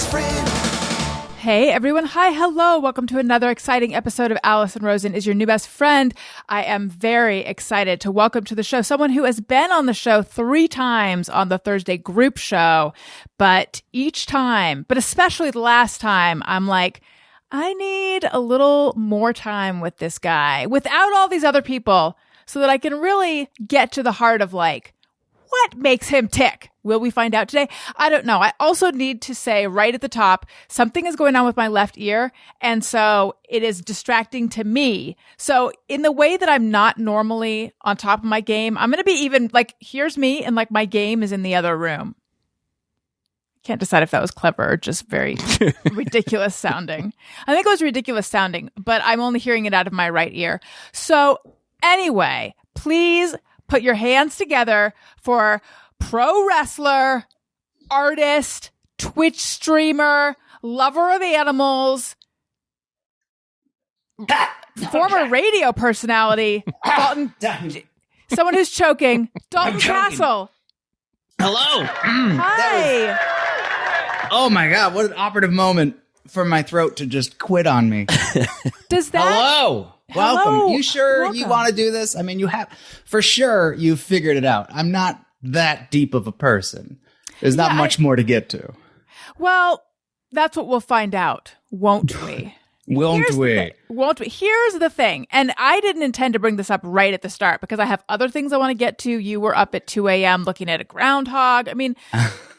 best friend. Hey everyone. Hi. Hello. Welcome to another exciting episode of Alison Rosen is your new best friend. I am very excited to welcome to the show someone who has been on the show 3 times on the Thursday group show. But each time, but especially the last time, I'm like, I need a little more time with this guy without all these other people so that I can really get to the heart of like, what makes him tick? Will we find out today? I don't know. I also need to say right at the top, something is going on with my left ear. And so it is distracting to me. So in the way that I'm not normally on top of my game, I'm going to be even like, here's me and like my game is in the other room. Can't decide if that was clever or just very ridiculous sounding. I think it was ridiculous sounding, but I'm only hearing it out of my right ear. So anyway, please put your hands together for pro wrestler, artist, Twitch streamer, lover of animals, former radio personality, Dalton, someone who's choking, Dalton Castle. Hello. Hi. Oh my God, what an operative moment for my throat to just quit on me. Does that? Hello. Welcome. Hello. You sure Welcome. you want to do this? I mean, you have, for sure, you've figured it out. I'm not that deep of a person. There's not much more to get to. Well, that's what we'll find out, won't we? Won't we? Won't we? Here's the thing. And I didn't intend to bring this up right at the start because I have other things I want to get to. You were up at 2 a.m. looking at a groundhog. I mean,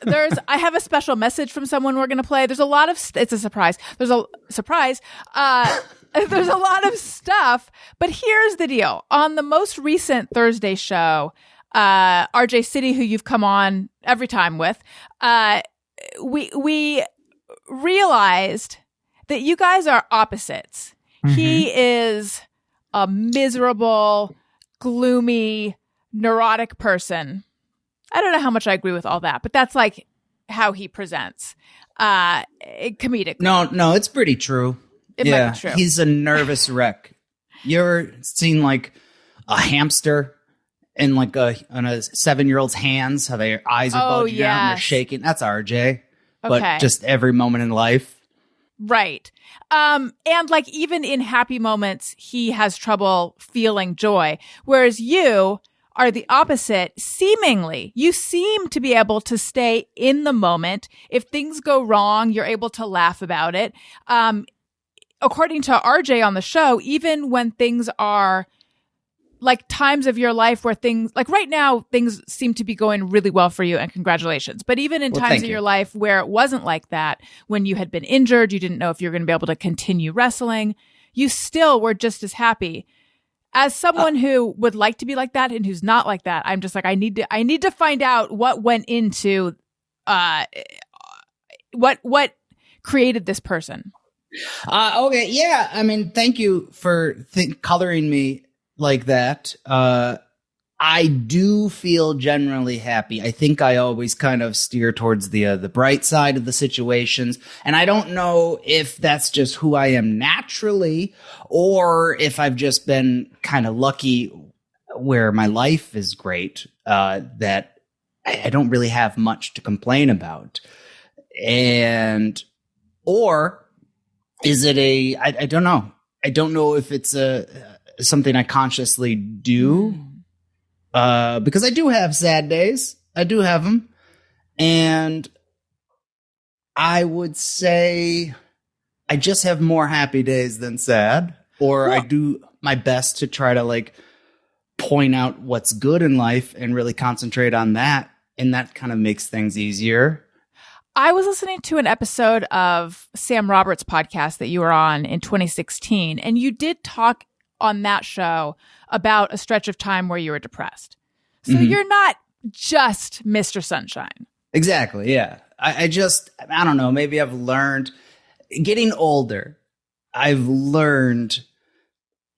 I have a special message from someone we're going to play. There's a lot of, it's a surprise. There's a surprise. There's a lot of stuff, but here's the deal. On the most recent Thursday show, RJ City, who you've come on every time with, we realized that you guys are opposites. Mm-hmm. He is a miserable, gloomy, neurotic person. I don't know how much I agree with all that, but that's like how he presents, comedically. No, it's pretty true. It might be true. He's a nervous wreck. You ever seen like a hamster in like on a 7-year-old's hands, how their eyes are bulging out and they're shaking? That's RJ. But just every moment in life. Right. And like even in happy moments, he has trouble feeling joy. Whereas you are the opposite, seemingly. You seem to be able to stay in the moment. If things go wrong, you're able to laugh about it. According to RJ on the show, even when things are like times of your life where things, like right now, things seem to be going really well for you and congratulations. But even in times of your life where it wasn't like that, when you had been injured, you didn't know if you were going to be able to continue wrestling, you still were just as happy. As someone who would like to be like that and who's not like that, I'm just like, I need to find out what went into, what created this person. Okay. Yeah. I mean, thank you for coloring me like that. I do feel generally happy. I think I always kind of steer towards the bright side of the situations. And I don't know if that's just who I am naturally or if I've just been kind of lucky where my life is great, that I don't really have much to complain about. Or is it I don't know. I don't know if it's something I consciously do, because I do have sad days. I do have them. And I would say I just have more happy days than sad, or I do my best to try to like point out what's good in life and really concentrate on that. And that kind of makes things easier. I was listening to an episode of Sam Roberts' podcast that you were on in 2016, and you did talk on that show about a stretch of time where you were depressed. So you're not just Mr. Sunshine. Exactly, yeah. I don't know, maybe I've learned, getting older, I've learned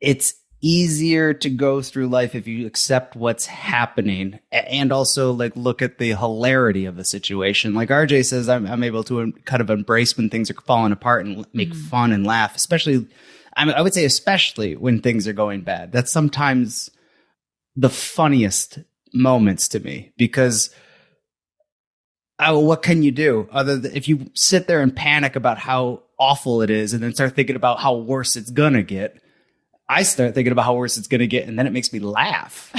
it's easier to go through life if you accept what's happening and also like look at the hilarity of the situation. Like RJ says, I'm able to kind of embrace when things are falling apart and make fun and laugh, especially, I would say especially when things are going bad. That's sometimes the funniest moments to me, because what can you do other than if you sit there and panic about how awful it is and then start thinking about how worse it's going to get? I start thinking about how worse it's going to get, and then it makes me laugh.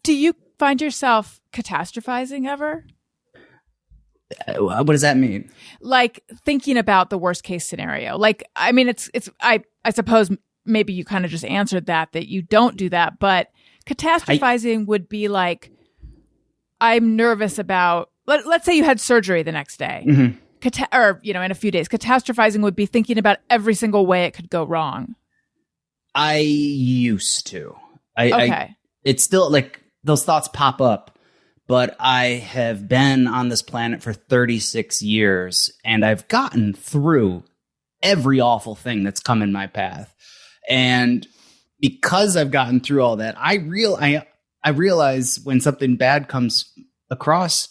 Do you find yourself catastrophizing ever? What does that mean? Like thinking about the worst case scenario. Like, I mean, I suppose maybe you kind of just answered that you don't do that, but catastrophizing would be like, I'm nervous about, let's say you had surgery the next day, or, in a few days. Catastrophizing would be thinking about every single way it could go wrong. I used to. Okay. It's still like those thoughts pop up, but I have been on this planet for 36 years and I've gotten through every awful thing that's come in my path. And because I've gotten through all that, I realize when something bad comes across,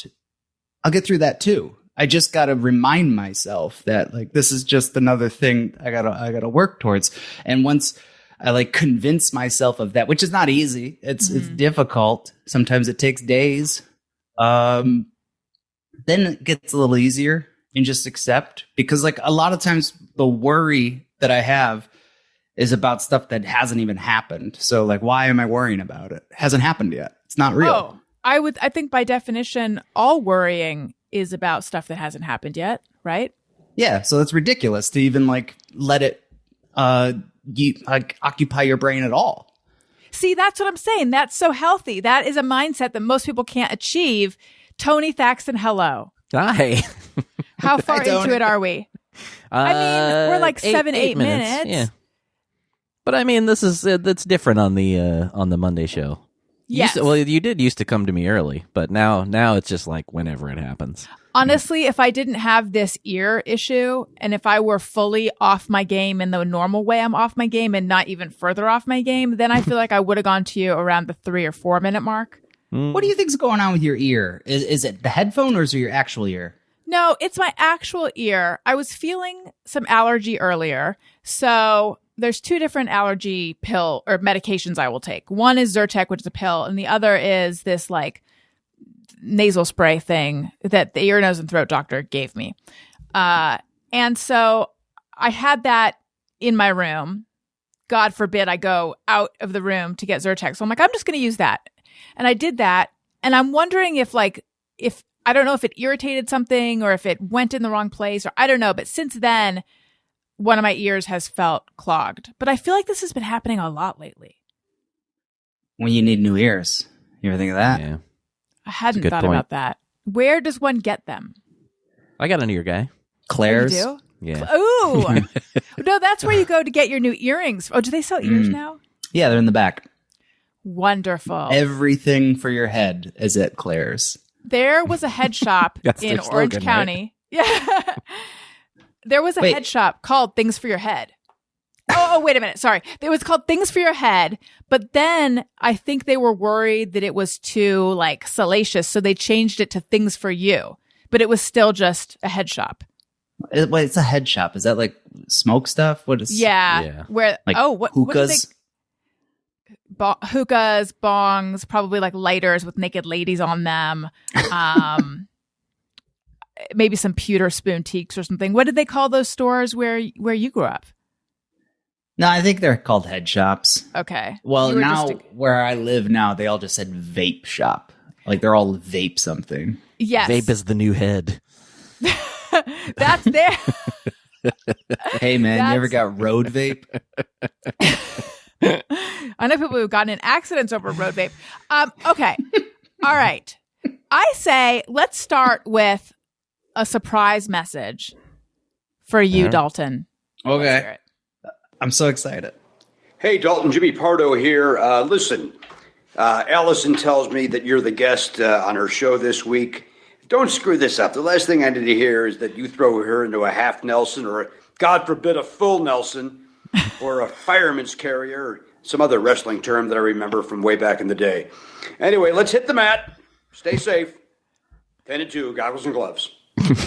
I'll get through that too. I just got to remind myself that like, this is just another thing I gotta work towards. And once I like convince myself of that, which is not easy. It's difficult. Sometimes it takes days. Then it gets a little easier and just accept, because like a lot of times the worry that I have is about stuff that hasn't even happened. So like, why am I worrying about it? It hasn't happened yet. It's not real. Oh, I think by definition, all worrying is about stuff that hasn't happened yet, right? Yeah. So it's ridiculous to even like let it, occupy your brain at all. See, that's what I'm saying. That's so healthy. That is a mindset that most people can't achieve. Tony Thaxton, hello. Hi. How far into it are we? I mean, we're like 8 minutes. Yeah. But I mean, that's different on the Monday show. Yes. You did used to come to me early, but now it's just like whenever it happens. Honestly, if I didn't have this ear issue and if I were fully off my game in the normal way I'm off my game and not even further off my game, then I feel like I would have gone to you around the 3 or 4 minute mark. What do you think's going on with your ear? Is it the headphone or is it your actual ear? No, it's my actual ear. I was feeling some allergy earlier. So there's 2 different allergy pill or medications I will take. One is Zyrtec, which is a pill, and the other is this like nasal spray thing that the ear, nose, and throat doctor gave me. And so I had that in my room. God forbid I go out of the room to get Zyrtec. So I'm like, I'm just going to use that. And I did that. And I'm wondering if I don't know if it irritated something or if it went in the wrong place or I don't know. But since then, one of my ears has felt clogged. But I feel like this has been happening a lot lately. When you need new ears. You ever think of that? Yeah. I hadn't thought about that. Where does one get them? I got an ear guy. Claire's. Oh, you do? Yeah. Ooh. No, that's where you go to get your new earrings. Oh, do they sell ears now? Yeah, they're in the back. Wonderful. Everything for your head is at Claire's. There was a head shop in Orange County. Right? Yeah. There was a head shop called Things for Your Head. Oh, wait a minute. Sorry. It was called Things for Your Head. But then I think they were worried that it was too like salacious. So they changed it to Things for You. But it was still just a head shop. Wait, it's a head shop. Is that like smoke stuff? What is? Yeah. Where? Like what hookahs? Hookahs, bongs, probably like lighters with naked ladies on them. Maybe some pewter spoon teaks or something. What did they call those stores where you grew up? No, I think they're called head shops. Okay. Well, now where I live now, they all just said vape shop. Like they're all vape something. Yes. Vape is the new head. That's there. Hey, man, you ever got road vape? I know people who've gotten in accidents over road vape. Okay. All right. I say let's start with a surprise message for you, Dalton. Okay. I'm so excited. Hey, Dalton, Jimmy Pardo here. Listen, Alison tells me that you're the guest on her show this week. Don't screw this up. The last thing I need to hear is that you throw her into a half Nelson or, God forbid, a full Nelson or a fireman's carrier or some other wrestling term that I remember from way back in the day. Anyway, let's hit the mat. Stay safe. 10 and 2, goggles and gloves. This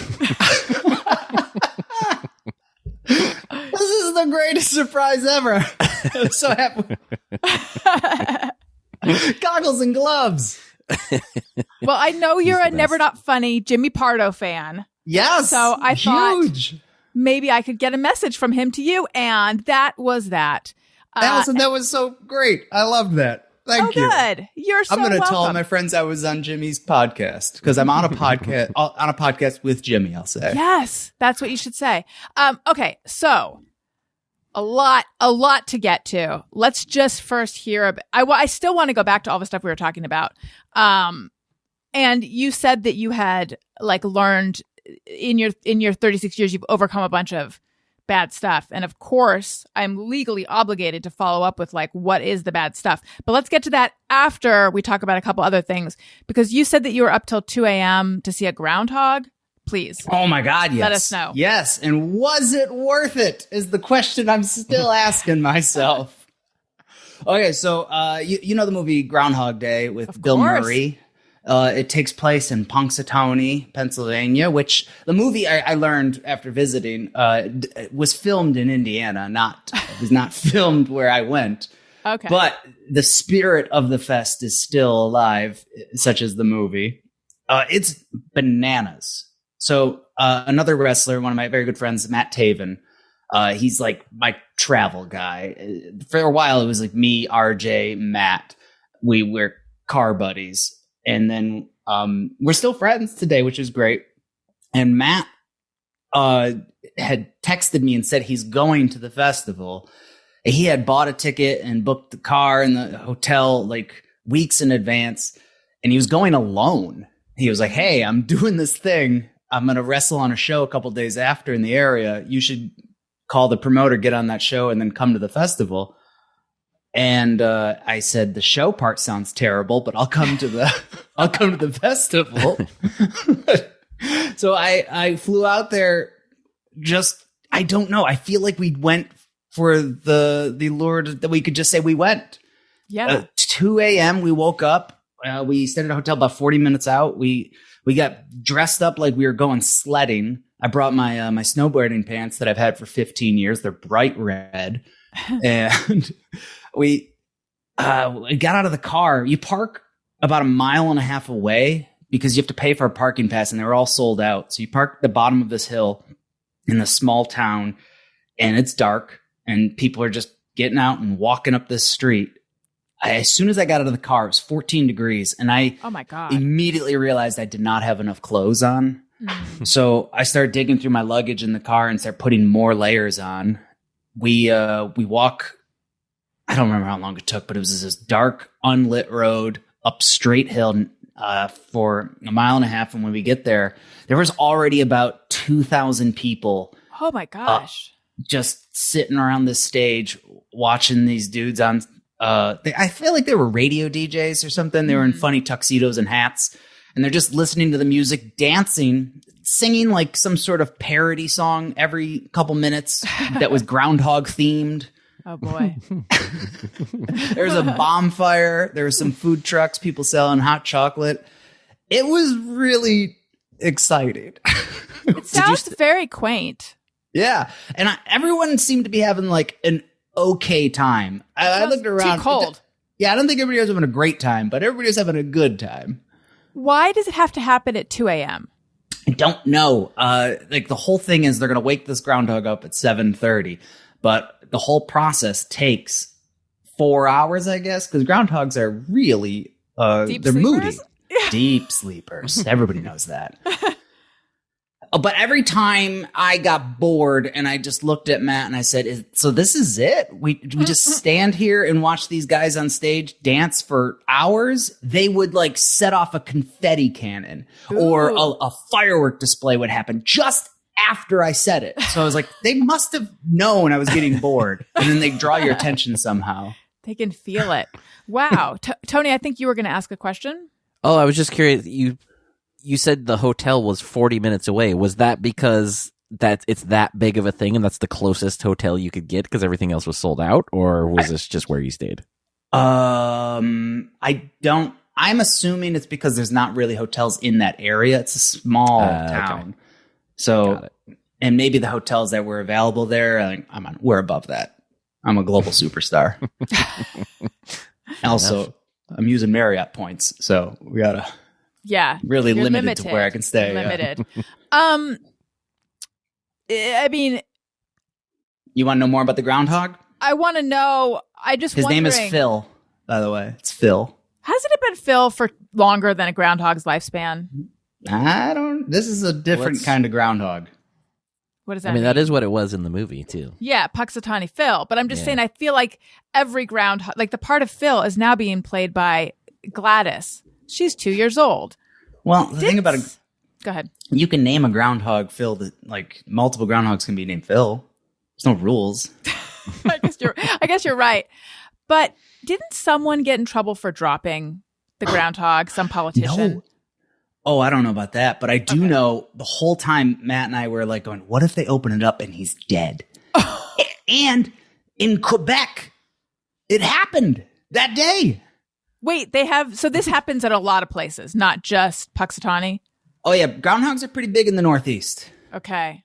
is the greatest surprise ever. I'm so happy. Goggles and gloves. Well, I know you're a Never Not Funny Jimmy Pardo fan. Yes. So I thought maybe I could get a message from him to you, and that was that. Alison, that was so great. I loved that. Thank you. Good. You're so welcome. I'm going to tell all my friends I was on Jimmy's podcast because I'm on a podcast with Jimmy, I'll say. Yes, that's what you should say. Okay, so a lot to get to. Let's just first hear I still want to go back to all the stuff we were talking about. And you said that you had learned in your 36 years, you've overcome a bunch of bad stuff. And of course, I'm legally obligated to follow up with what is the bad stuff. But let's get to that after we talk about a couple other things, because you said that you were up till 2 a.m. to see a groundhog. Please. Oh my God, yes. Let us know. Yes. And was it worth it is the question I'm still asking myself. Okay, so you know the movie Groundhog Day with Bill Murray? It takes place in Punxsatawney, Pennsylvania, which the movie I learned after visiting was filmed in Indiana. It was not filmed where I went. Okay. But the spirit of the fest is still alive, such as the movie. It's bananas. So another wrestler, one of my very good friends, Matt Taven, he's my travel guy. For a while, it was me, RJ, Matt. We were car buddies. And then we're still friends today, which is great. And Matt had texted me and said he's going to the festival. He had bought a ticket and booked the car and the hotel weeks in advance. And he was going alone. He was like, hey, I'm doing this thing. I'm going to wrestle on a show a couple days after in the area. You should call the promoter, get on that show, and then come to the festival. And I said, the show part sounds terrible, but I'll come to the festival. So I flew out there. I don't know. I feel like we went for the Lord that we could just say we went. Yeah. 2 a.m. we woke up. We stayed at a hotel about 40 minutes out. We got dressed up like we were going sledding. I brought my my snowboarding pants that I've had for 15 years. They're bright red. And we got out of the car. You park about 1.5 miles away because you have to pay for a parking pass, and they were all sold out. So you park at the bottom of this hill in a small town, and it's dark, and people are just getting out and walking up this street. As soon as I got out of the car, it was 14 degrees, and I oh my God. Immediately realized I did not have enough clothes on. So I started digging through my luggage in the car and started putting more layers on. We walk, I don't remember how long it took, but it was this dark, unlit road up straight hill for 1.5 miles. And when we get there was already about 2,000 people. Oh my gosh. Just sitting around this stage watching these dudes on. I feel like they were radio DJs or something. They were in funny tuxedos and hats. And they're just listening to the music, dancing, singing some sort of parody song every couple minutes that was Groundhog themed. Oh boy. There was a bonfire. There were some food trucks, people selling hot chocolate. It was really exciting. It sounds very quaint. Yeah. And everyone seemed to be having an okay time. I looked around. Too cold. Yeah, I don't think everybody was having a great time, but everybody was having a good time. Why does it have to happen at 2 a.m.? I don't know. The whole thing is they're going to wake this groundhog up at 7:30, but the whole process takes 4 hours, I guess, because groundhogs are really they're sleepers? moody, deep sleepers. Everybody knows that. But every time I got bored and I just looked at Matt and I said, so this is it? We just stand here and watch these guys on stage dance for hours? They would set off a confetti cannon. Ooh. Or a firework display would happen just after I said it. So I was like, they must have known I was getting bored. And then they draw your attention somehow. They can feel it. Wow. Tony, I think you were going to ask a question. Oh, I was just curious. You said the hotel was 40 minutes away. Was that because it's that big of a thing and that's the closest hotel you could get because everything else was sold out? Or was this just where you stayed? I'm assuming it's because there's not really hotels in that area. It's a small town. Okay. So, and maybe the hotels that were available there, we're above that. I'm a global superstar. Also, I'm using Marriott points, so we gotta really limited to where I can stay. Limited. I mean, you want to know more about the groundhog? I want to know. His name is Phil, by the way. It's Phil. Hasn't it been Phil for longer than a groundhog's lifespan? This is a different kind of groundhog. What does that mean? I mean, that is what it was in the movie, too. Yeah, Punxsatawney Phil. But I'm just saying, I feel like every groundhog, like the part of Phil is now being played by Gladys. She's 2 years old. Well, the thing about it. Go ahead. You can name a groundhog Phil like multiple groundhogs can be named Phil. There's no rules. I guess you're right. But didn't someone get in trouble for dropping the groundhog? Some politician? No. Oh, I don't know about that, but I do know the whole time Matt and I were like going, what if they open it up and he's dead? And in Quebec, it happened that day. Wait, so this happens at a lot of places, not just Punxsutawney? Oh, yeah. Groundhogs are pretty big in the Northeast. Okay.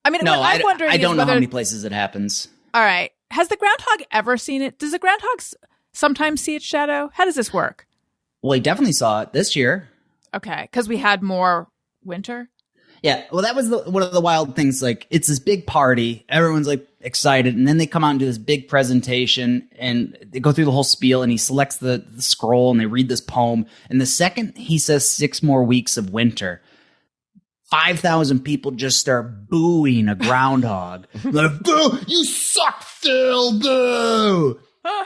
I mean, no, I'm wondering I don't know how many places it happens. All right. Has the groundhog ever seen it? Does the groundhog sometimes see its shadow? How does this work? Well, he definitely saw it this year. Okay, because we had more winter? Yeah, well, that was one of the wild things. Like, it's this big party. Everyone's, like, excited. And then they come out and do this big presentation. And they go through the whole spiel. And he selects the scroll. And they read this poem. And the second he says 6 more weeks of winter, 5,000 people just start booing a groundhog. Like, boo! You suck, Phil! Boo!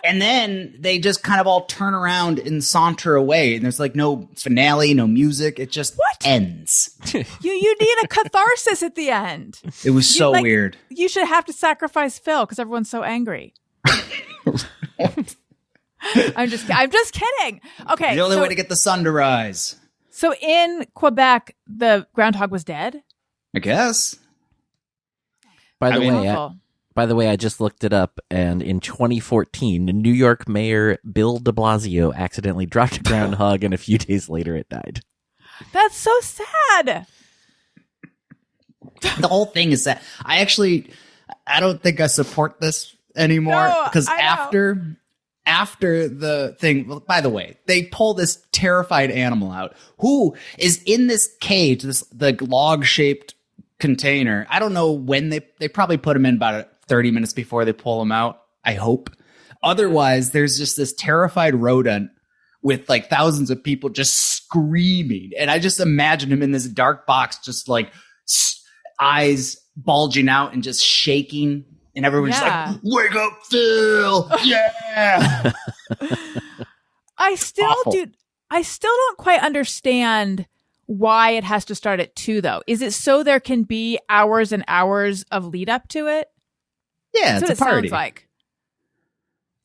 And then they just kind of all turn around and saunter away. And there's like no finale, no music. It just ends. You need a catharsis at the end. It was so weird. You should have to sacrifice Phil because everyone's so angry. I'm just kidding. Okay. The only way to get the sun to rise. So in Quebec, the groundhog was dead? I guess. By the way, I just looked it up, and in 2014, New York Mayor Bill de Blasio accidentally dropped a groundhog, and a few days later it died. That's so sad. The whole thing is that I don't think I support this anymore, because after the thing, well, by the way, they pull this terrified animal out who is in this cage, the log-shaped container. I don't know when they probably put him in about 30 minutes before they pull him out, I hope. Otherwise, there's just this terrified rodent with like thousands of people just screaming. And I just imagine him in this dark box, just like eyes bulging out and just shaking. And everyone's like, wake up, Phil! Yeah! I still don't quite understand why it has to start at 2, though. Is it so there can be hours and hours of lead up to it? Yeah, it's a party. Sounds like.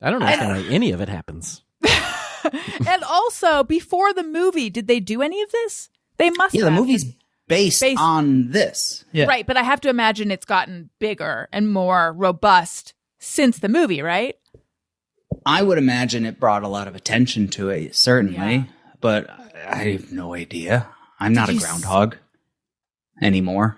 I don't understand why any of it happens. And also, before the movie, did they do any of this? They must have. Yeah, the movie's based on this. Yeah. Right, but I have to imagine it's gotten bigger and more robust since the movie, right? I would imagine it brought a lot of attention to it, certainly. But I have no idea. I'm not a groundhog anymore.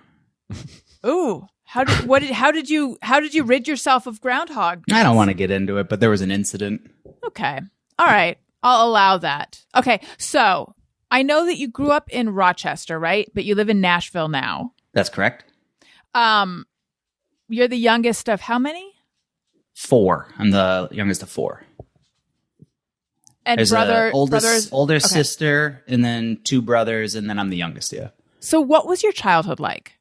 Ooh. How did you rid yourself of groundhog? I don't want to get into it, but there was an incident. Okay. All right. I'll allow that. Okay. So I know that you grew up in Rochester, right? But you live in Nashville now. That's correct. You're the youngest of how many? 4. I'm the youngest of 4. And There's brothers, older sister, and then 2 brothers, and then I'm the youngest. Yeah. So what was your childhood like?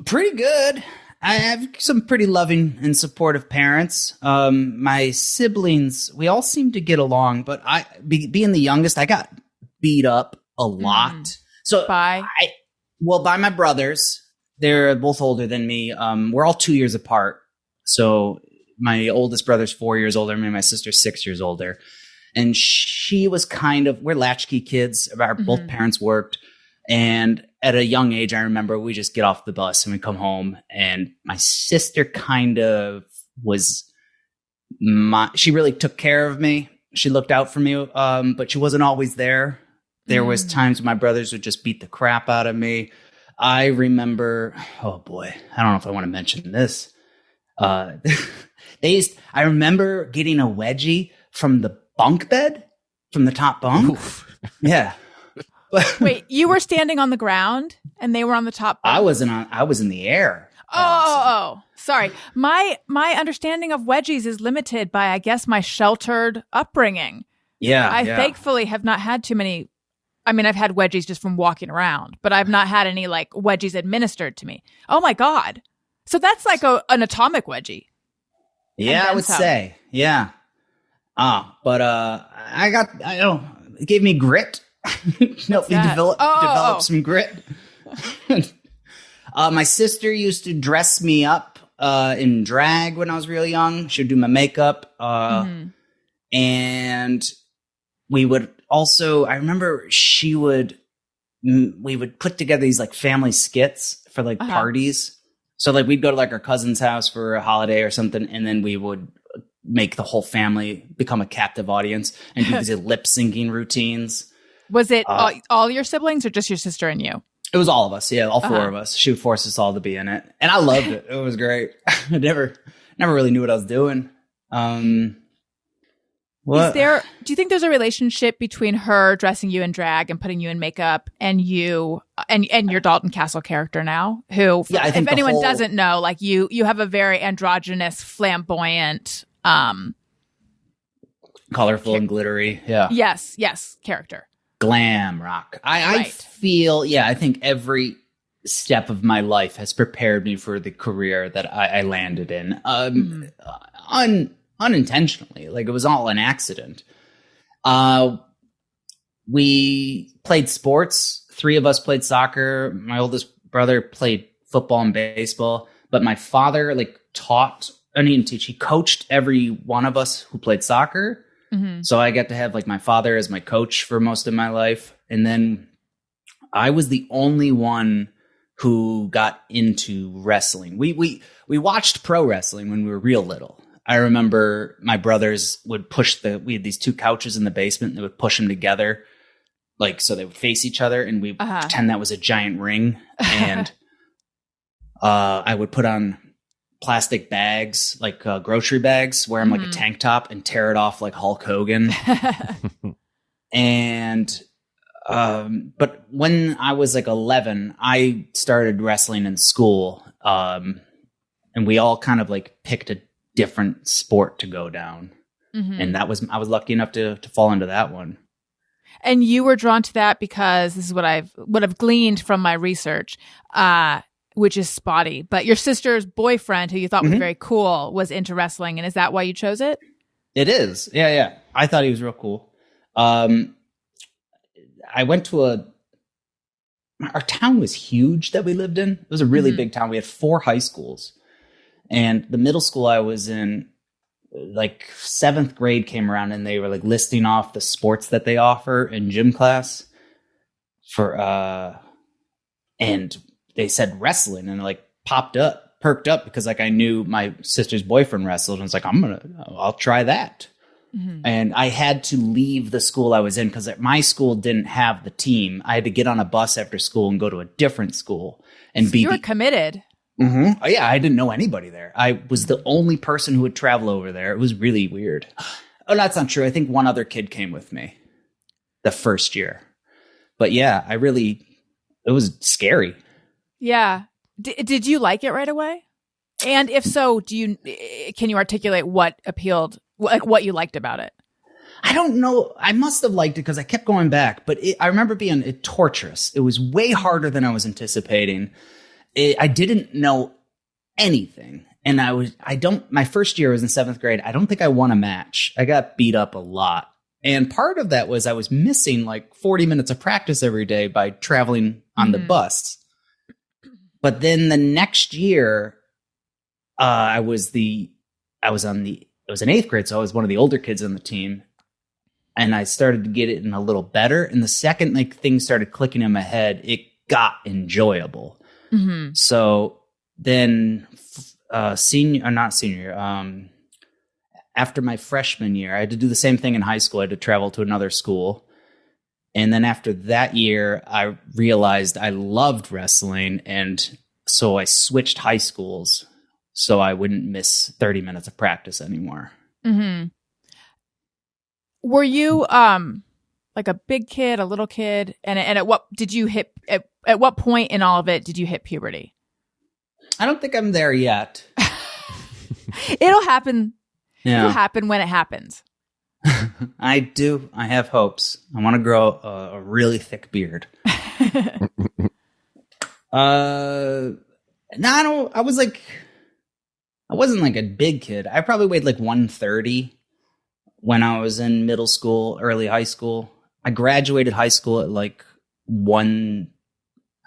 Pretty good. I have some pretty loving and supportive parents. My siblings, we all seem to get along, but being the youngest, I got beat up a lot. So by my brothers. They're both older than me. We're all 2 years apart. So my oldest brother's 4 years older than me. My sister's 6 years older. And she was we're latchkey kids. Both parents worked. And at a young age, I remember we just get off the bus and we come home. And my sister she really took care of me. She looked out for me, but she wasn't always there. There was times when my brothers would just beat the crap out of me. I remember, oh boy, I don't know if I want to mention this. Uh, I remember getting a wedgie from the bunk bed, from the top bunk. Oof. Yeah. Wait, you were standing on the ground and they were on the top bunk? I was in the air. Oh, sorry. My understanding of wedgies is limited by, I guess, my sheltered upbringing. Yeah. I thankfully have not had too many. I mean, I've had wedgies just from walking around, but I've not had any like wedgies administered to me. Oh my God. So that's like an atomic wedgie. Yeah, I would say. Yeah. But it gave me grit. Helped me develop some grit. My sister used to dress me up in drag when I was really young. She would do my makeup. And we would also, I remember we would put together these like family skits for like parties. So like we'd go to like our cousin's house for a holiday or something, and then we would make the whole family become a captive audience and do these lip syncing routines. Was it all your siblings or just your sister and you? It was all of us. Yeah, all four of us. She would force us all to be in it. And I loved it. It was great. I never really knew what I was doing. What? Do you think there's a relationship between her dressing you in drag and putting you in makeup and you and your Dalton Castle character now? Who, if anyone doesn't know, like you have a very androgynous, flamboyant, colorful and glittery. Yeah. Yes, character. Glam rock. I think every step of my life has prepared me for the career that I landed in. Unintentionally, like it was all an accident. We played sports. 3 of us played soccer. My oldest brother played football and baseball, but my father he coached every one of us who played soccer. So I got to have like my father as my coach for most of my life. And then I was the only one who got into wrestling. We watched pro wrestling when we were real little. I remember my brothers would we had these 2 couches in the basement, and they would push them together, like, so they would face each other, and we pretend that was a giant ring. And I would put on plastic bags, like grocery bags, wear them like a tank top and tear it off like Hulk Hogan. And, but when I was like 11, I started wrestling in school. And we all kind of like picked a different sport to go down. And I was lucky enough to fall into that one. And you were drawn to that because this is what I've gleaned from my research, which is spotty, but your sister's boyfriend, who you thought was very cool, was into wrestling. And is that why you chose it? It is. Yeah. I thought he was real cool. I went to our town was huge that we lived in. It was a really big town. We had 4 high schools. And the middle school I was in, like 7th grade came around and they were like listing off the sports that they offer in gym class and they said wrestling, and like perked up because like I knew my sister's boyfriend wrestled, and I was like, I'll try that. And I had to leave the school I was in because my school didn't have the team. I had to get on a bus after school and go to a different school and you were committed. Oh, yeah, I didn't know anybody there. I was the only person who would travel over there. It was really weird. Oh, that's not true. I think one other kid came with me the first year. But yeah, it was scary. Yeah. Did you like it right away? And if so, can you articulate what appealed, like what you liked about it? I don't know. I must have liked it because I kept going back, but I remember being torturous. It was way harder than I was anticipating. I didn't know anything. And my first year was in 7th grade. I don't think I won a match. I got beat up a lot. And part of that was I was missing like 40 minutes of practice every day by traveling on the bus. But then the next year, I was in 8th grade. So I was one of the older kids on the team. And I started to get it in a little better. And the second like things started clicking in my head, it got enjoyable. So then after my freshman year, I had to do the same thing in high school. I had to travel to another school. And then after that year, I realized I loved wrestling. And so I switched high schools. so I wouldn't miss 30 minutes of practice anymore. Mm-hmm. Were you like a big kid, a little kid, and at what did you hit? At what point in all of it did you hit puberty? I don't think I'm there yet. It'll happen. Yeah. It'll happen when it happens. I do. I have hopes. I want to grow a really thick beard. No, I wasn't like a big kid. I probably weighed like 130 when I was in middle school, early high school. I graduated high school at like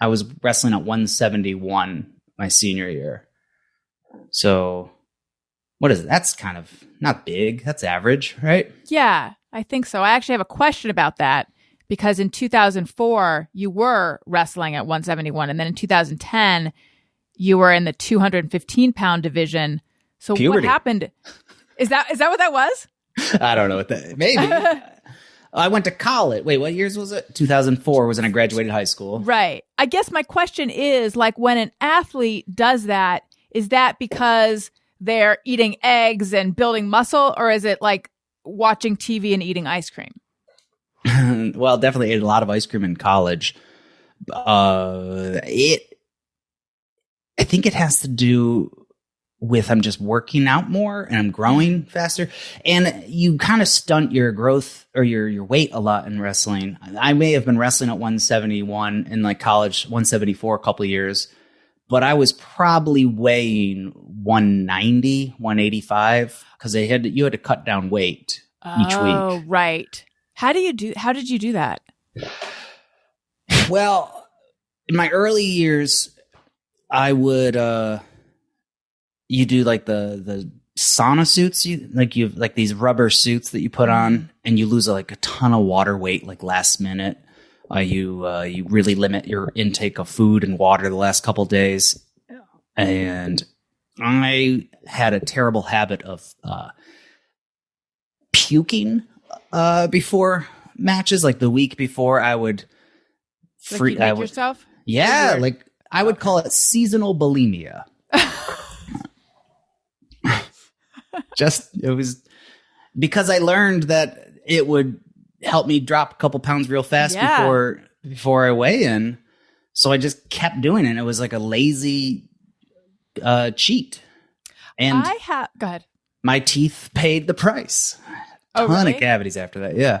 I was wrestling at 171 my senior year. So what is it? That's kind of not big. That's average, right? Yeah, I think so. I actually have a question about that because in 2004, you were wrestling at 171. And then in 2010, you were in the 215-pound division. So Puberty. What happened? Is that what that was? I don't know what that, maybe. I went to college. Wait, what years was it? 2004 was when I graduated high school. Right. I guess my question is, like, when an athlete does that, is that because they're eating eggs and building muscle, or is it like watching TV and eating ice cream? Well, definitely ate a lot of ice cream in college. I think it has to do with I'm just working out more and I'm growing faster, and you kind of stunt your growth or your weight a lot in wrestling. I may have been wrestling at 171 in like college, 174 a couple of years, but I was probably weighing 190, 185 because you had to cut down weight each week. Oh, right. How did you do that? Well, in my early years, I would you do like the sauna suits, you like these rubber suits that you put on, and you lose like a ton of water weight like last minute. You really limit your intake of food and water the last couple of days. And I had a terrible habit of puking before matches. Like the week before, I would yourself? Yeah, like I would call it seasonal bulimia. It was because I learned that it would help me drop a couple pounds real fast before I weigh in. So I just kept doing it. It was like a lazy cheat. And go ahead. My teeth paid the price. Ton of cavities after that. Yeah.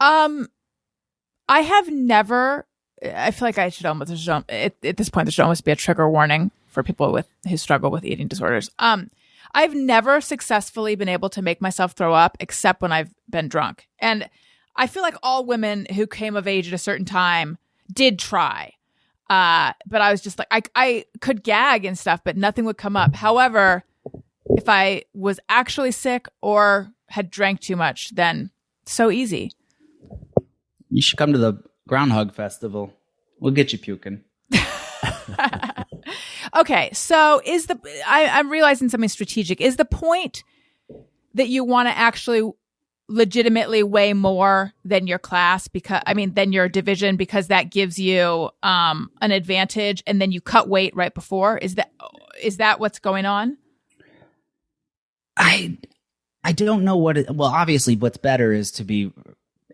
I have never. I feel like I should almost at this point there should almost be a trigger warning for people who struggle with eating disorders. I've never successfully been able to make myself throw up except when I've been drunk. And I feel like all women who came of age at a certain time did try. But I was just like, I could gag and stuff, but nothing would come up. However, if I was actually sick or had drank too much, then so easy. You should come to the Groundhog Festival. We'll get you puking. Okay, so I'm realizing something strategic. Is the point that you want to actually legitimately weigh more than your class than your division, because that gives you an advantage, and then you cut weight right before? Is that what's going on? I don't know well, obviously what's better is to be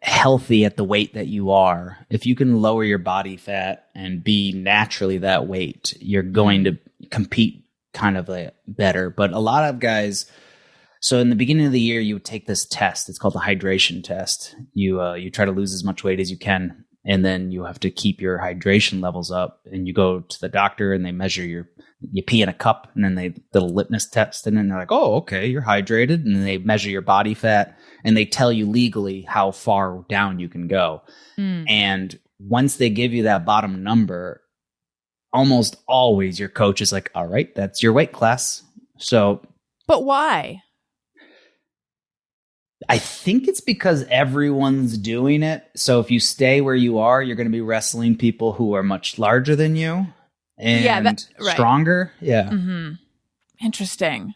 healthy at the weight that you are. If you can lower your body fat and be naturally that weight, you're going to compete kind of better. But a lot of guys, so in the beginning of the year, you would take this test. It's called the hydration test. You try to lose as much weight as you can, and then you have to keep your hydration levels up. And you go to the doctor and they measure you pee in a cup, and then they little litmus test, and then they're like, oh, okay, you're hydrated. And then they measure your body fat, and they tell you legally how far down you can go. And once they give you that bottom number, almost always your coach is like, all right, that's your weight class. So, but why? I think it's because everyone's doing it. So if you stay where you are, you're going to be wrestling people who are much larger than you and stronger. Yeah. Mm-hmm. Interesting.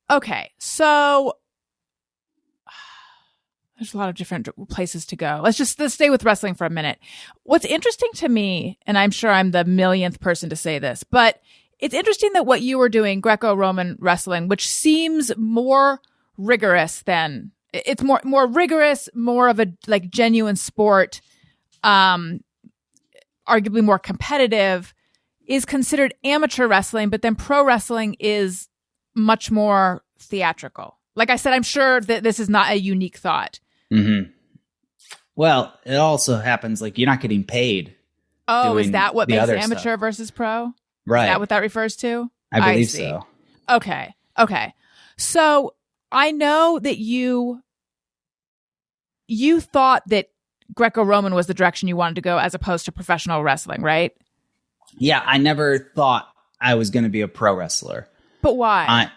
Okay. So There's a lot of different places to go. Let's stay with wrestling for a minute. What's interesting to me, and I'm sure I'm the millionth person to say this, but it's interesting that what you were doing, Greco-Roman wrestling, which seems more rigorous than it's more rigorous, more of a like genuine sport, arguably more competitive, is considered amateur wrestling, but then pro wrestling is much more theatrical. Like I said, I'm sure that this is not a unique thought. Mm-hmm. Well, it also happens like you're not getting paid. Oh, is that what makes amateur versus pro? Right. Is that what that refers to? I believe so. Okay. So I know that you thought that Greco-Roman was the direction you wanted to go as opposed to professional wrestling, right? Yeah, I never thought I was going to be a pro wrestler. But why?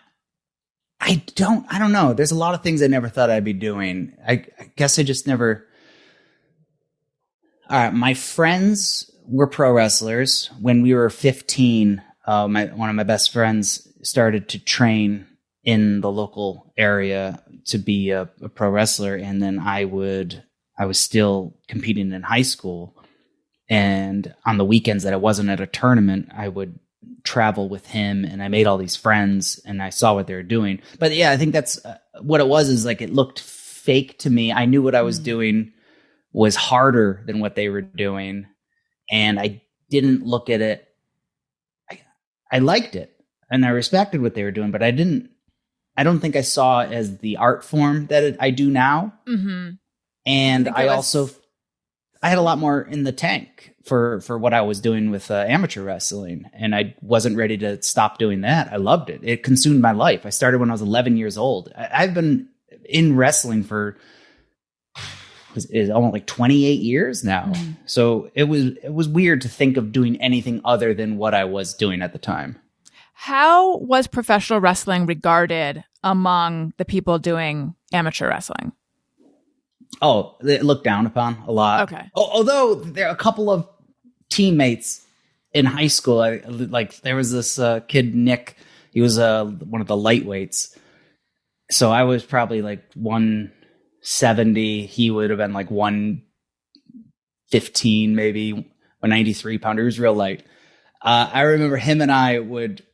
I don't know. There's a lot of things I never thought I'd be doing. I guess I just never. All right. My friends were pro wrestlers. When we were 15, one of my best friends started to train in the local area to be a pro wrestler. And then I was still competing in high school. And on the weekends that I wasn't at a tournament, I would travel with him, and I made all these friends, and I saw what they were doing. But yeah, I think that's what it was, is like it looked fake to me. I knew what I was doing was harder than what they were doing, and I didn't look at it. I liked it, and I respected what they were doing, but I don't think I saw it as the art form that I do now. Mm-hmm. And I had a lot more in the tank for what I was doing with amateur wrestling, and I wasn't ready to stop doing that. I loved it. It consumed my life. I started when I was 11 years old. I've been in wrestling for is almost like 28 years now. Mm-hmm. So it was weird to think of doing anything other than what I was doing at the time. How was professional wrestling regarded among the people doing amateur wrestling? Oh, they looked down upon a lot. Okay. Although there are a couple of teammates in high school, like there was this kid, Nick. He was one of the lightweights. So I was probably like 170. He would have been like 115, maybe a 93 pounder. He was real light. I remember him and I would,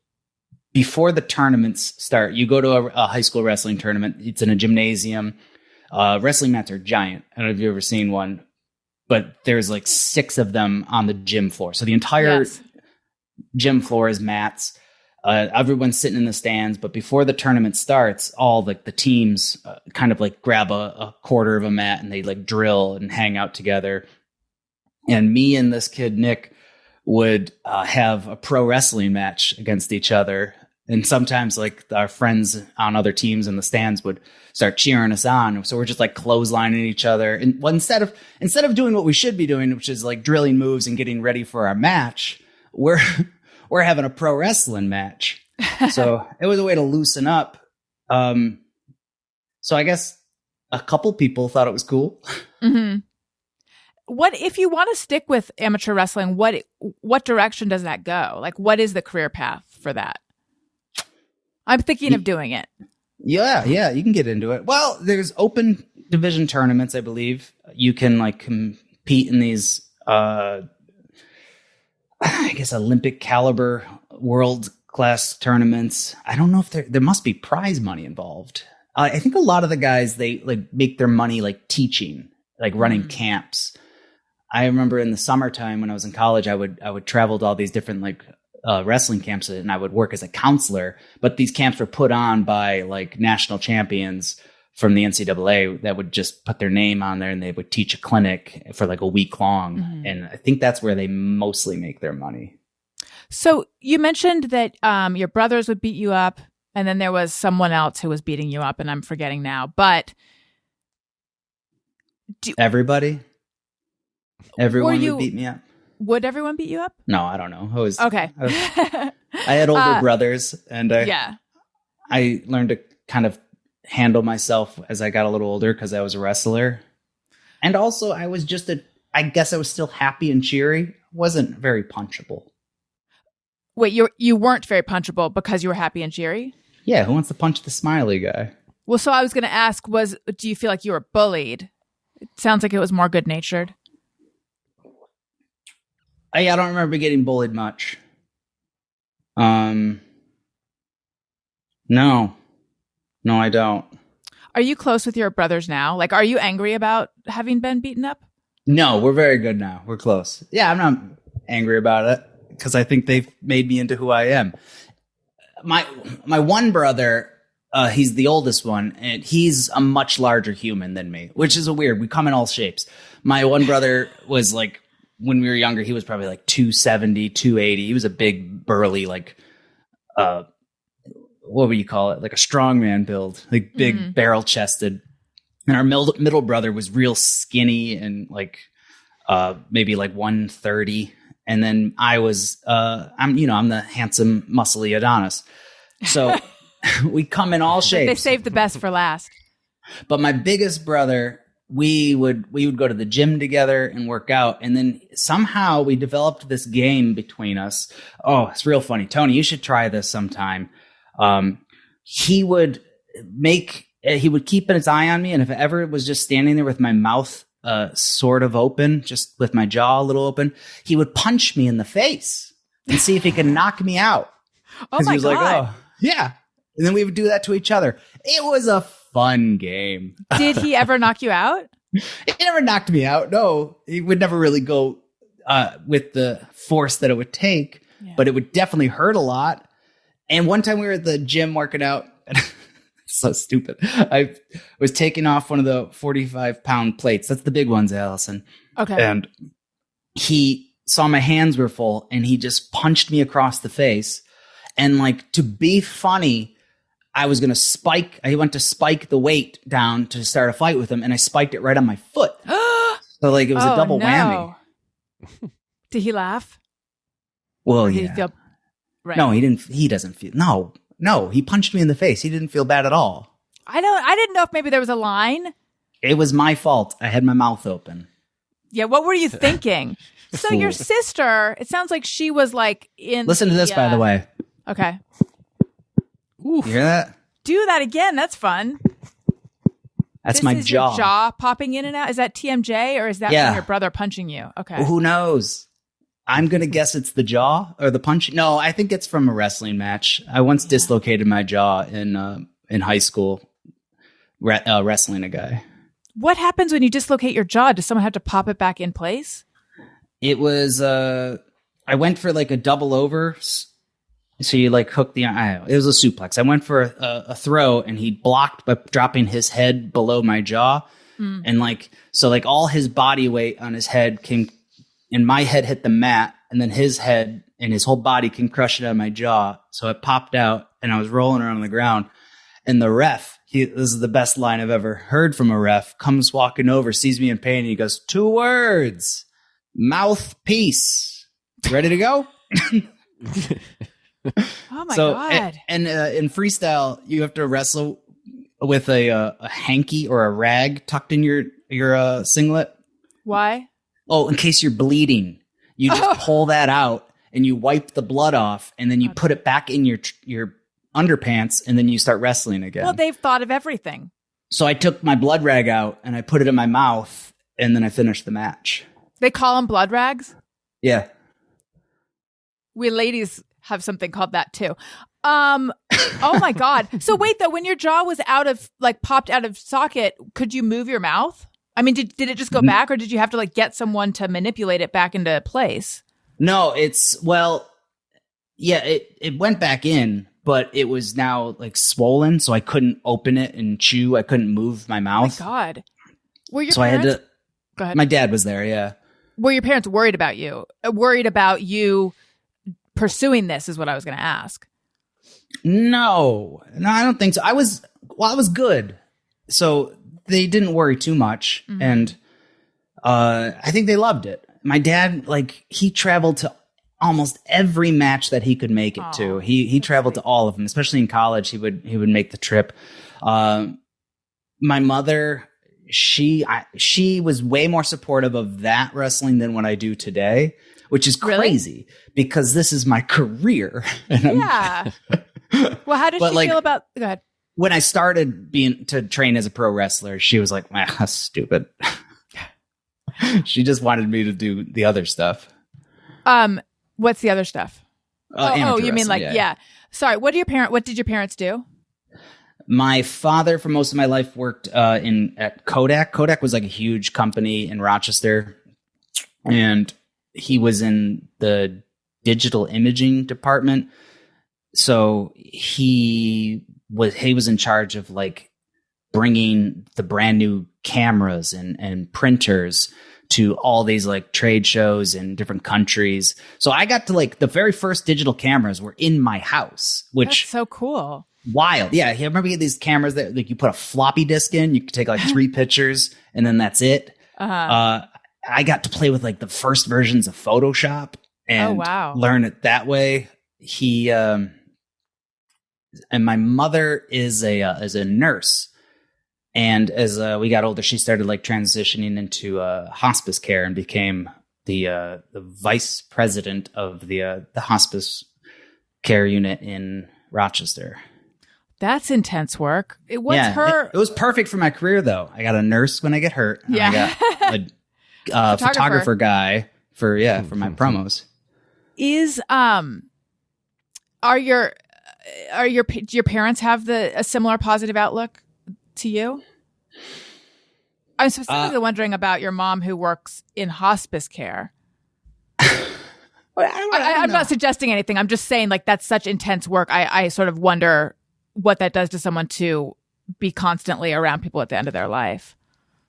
before the tournaments start, you go to a high school wrestling tournament. It's in a gymnasium. Wrestling mats are giant. I don't know if you've ever seen one, but there's like 6 of them on the gym floor. So the entire gym floor is mats. Everyone's sitting in the stands, but before the tournament starts, all like the teams kind of like grab a quarter of a mat and they like drill and hang out together. And me and this kid, Nick, would have a pro wrestling match against each other. And sometimes like our friends on other teams in the stands would start cheering us on. So we're just like clotheslining each other. And instead of doing what we should be doing, which is like drilling moves and getting ready for our match, we're having a pro wrestling match. So it was a way to loosen up. So I guess a couple people thought it was cool. Mm-hmm. What if you want to stick with amateur wrestling? What direction does that go? Like, what is the career path for that? I'm thinking of doing it. Yeah, you can get into it. Well, there's open division tournaments, I believe. You can like compete in these, I guess, Olympic caliber world class tournaments. I don't know if there must be prize money involved. I think a lot of the guys, they like make their money like teaching, like running camps. I remember in the summertime when I was in college, I would travel to all these different like wrestling camps, and I would work as a counselor. But these camps were put on by like national champions from the NCAA that would just put their name on there, and they would teach a clinic for like a week long. Mm-hmm. And I think that's where they mostly make their money. So you mentioned that your brothers would beat you up, and then there was someone else who was beating you up, and I'm forgetting now. But everyone would beat me up. Would everyone beat you up? No, I don't know. Okay. I had older brothers, and I learned to kind of handle myself as I got a little older because I was a wrestler. And also, I guess I was still happy and cheery. Wasn't very punchable. Wait, you weren't very punchable because you were happy and cheery? Yeah, who wants to punch the smiley guy? Well, so I was going to ask, do you feel like you were bullied? It sounds like it was more good-natured. I don't remember getting bullied much. No, I don't. Are you close with your brothers now? Like, are you angry about having been beaten up? No, we're very good now. We're close. Yeah, I'm not angry about it because I think they've made me into who I am. My one brother, he's the oldest one, and he's a much larger human than me, which is weird. We come in all shapes. My one brother was like, when we were younger, he was probably like 270, 280. He was a big, burly, like, what would you call it? Like a strongman build, like big barrel chested. And our middle brother was real skinny and like, maybe like 130. And then I was, I'm the handsome, muscly Adonis. So we come in all shapes. They saved the best for last. But my biggest brother, we would go to the gym together and work out. And then somehow we developed this game between us. Oh, it's real funny. Tony, you should try this sometime. He would keep his eye on me. And if I ever was just standing there with my mouth sort of open, just with my jaw a little open, he would punch me in the face and see if he could knock me out. Oh my he was God. like, oh, yeah. And then we would do that to each other. It was a fun game. Did he ever knock you out? He never knocked me out. No, he would never really go with the force that it would take, but it would definitely hurt a lot. And one time we were at the gym working out. So stupid. I was taking off one of the 45-pound plates. That's the big ones, Alison. Okay. And he saw my hands were full and he just punched me across the face. And like, to be funny, I went to spike the weight down to start a fight with him, and I spiked it right on my foot. So like, it was a double whammy. Did he laugh? Well, or did yeah. he feel right? No, he didn't. He doesn't feel. No, he punched me in the face. He didn't feel bad at all. I didn't know if maybe there was a line. It was my fault. I had my mouth open. Yeah, what were you thinking? So your sister, it sounds like she was like in. Listen to this, by the way. Okay. You hear that? Do that again. That's fun. That's my jaw. Your jaw popping in and out. Is that TMJ or is that from your brother punching you? Okay. Well, who knows? I'm going to guess it's the jaw or the punch. No, I think it's from a wrestling match. I once dislocated my jaw in high school wrestling a guy. What happens when you dislocate your jaw? Does someone have to pop it back in place? It was, I went for like a double over. So you like hook it was a suplex. I went for a throw and he blocked by dropping his head below my jaw. And like, so like all his body weight on his head came, and my head hit the mat, and then his head and his whole body can crush it on my jaw. So it popped out and I was rolling around on the ground. And the ref, this is the best line I've ever heard from a ref, comes walking over, sees me in pain, and he goes, 2 words, mouthpiece. Ready to go? Oh my God. And in freestyle, you have to wrestle with a hanky or a rag tucked in your singlet. Why? Oh, in case you're bleeding. You just pull that out and you wipe the blood off, and then you put it back in your underpants, and then you start wrestling again. Well, they've thought of everything. So I took my blood rag out and I put it in my mouth, and then I finished the match. They call them blood rags? Yeah. We ladies have something called that too. Oh my God. So wait though, when your jaw was popped out of socket, could you move your mouth? I mean, did it just go back, or did you have to like get someone to manipulate it back into place? No, it went back in, but it was now like swollen, so I couldn't open it and chew. I couldn't move my mouth. Oh my God. Were your so parents? I had to. Go ahead. My dad was there. Yeah. Were your parents worried about you? Worried about you pursuing this is what I was going to ask. No, I don't think so. I was good. So they didn't worry too much. Mm-hmm. And I think they loved it. My dad, he traveled to almost every match that he could make it to. He traveled to all of them, especially in college. He would make the trip. My mother, she was way more supportive of that wrestling than what I do today, which is crazy because this is my career. And yeah. Well, how does she feel about? Go ahead. when I started to train as a pro wrestler, she was like, that's stupid. She just wanted me to do the other stuff. What's the other stuff? You mean like, yeah. Sorry. What did your parents do? My father, for most of my life, worked at Kodak. Kodak was like a huge company in Rochester, and he was in the digital imaging department. So he was in charge of like bringing the brand new cameras and printers to all these like trade shows in different countries. So I got to like the very first digital cameras were in my house, which that's so cool. Wild. Yeah. I remember you had these cameras that like you put a floppy disk in, you could take like 3 pictures and then that's it. I got to play with like the first versions of Photoshop and learn it that way. And my mother is a nurse. And as we got older, she started like transitioning into hospice care and became the vice president of the hospice care unit in Rochester. That's intense work. It was perfect for my career, though. I got a nurse when I get hurt. And I got a photographer guy for my promos. Do your parents have a similar positive outlook to you? I'm specifically wondering about your mom who works in hospice care. I'm not suggesting anything. I'm just saying like that's such intense work. I sort of wonder what that does to someone to be constantly around people at the end of their life.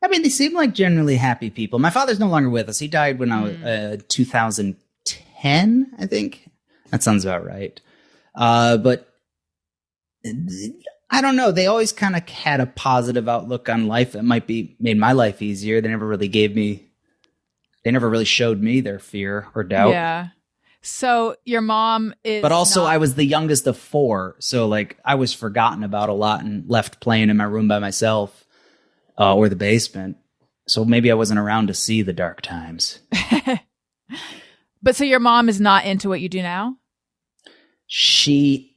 I mean, they seem like generally happy people. My father's no longer with us. He died when I was 2010, I think. That sounds about right. But I don't know. They always kind of had a positive outlook on life that made my life easier. They never really showed me their fear or doubt. Yeah. So your mom is, but also I was the youngest of 4. So like I was forgotten about a lot and left playing in my room by myself, or the basement. So maybe I wasn't around to see the dark times. But so your mom is not into what you do now? She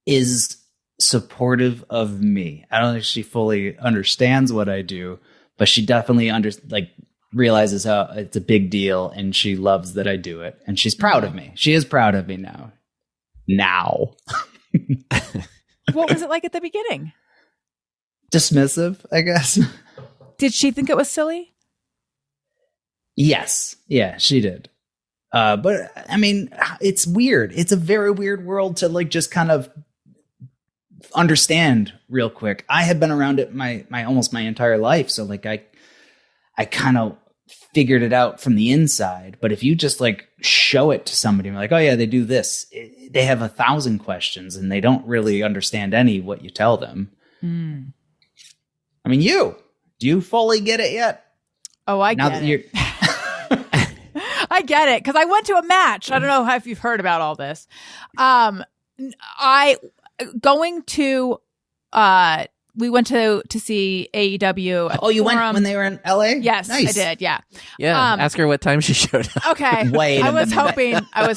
is supportive of me. I don't think she fully understands what I do, but she definitely realizes how it's a big deal, and she loves that I do it, and she's proud of me. She is proud of me now. What was it like at the beginning? Dismissive, I guess. Did she think it was silly? Yes. Yeah, she did. But I mean, it's weird. It's a very weird world to like just kind of understand real quick. I have been around it my almost my entire life, so like I kind of figured it out from the inside. But if you just like show it to somebody and like, oh yeah, they do this, they have 1,000 questions and they don't really understand any of what you tell them. I mean, do you fully get it yet? Oh, I get it. I get it because I went to a match. I don't know if you've heard about all this. We went to see AEW. Oh, you went when they were in LA? Yes, nice. I did. Yeah. Yeah. Ask her what time she showed up. Okay. Wait. I was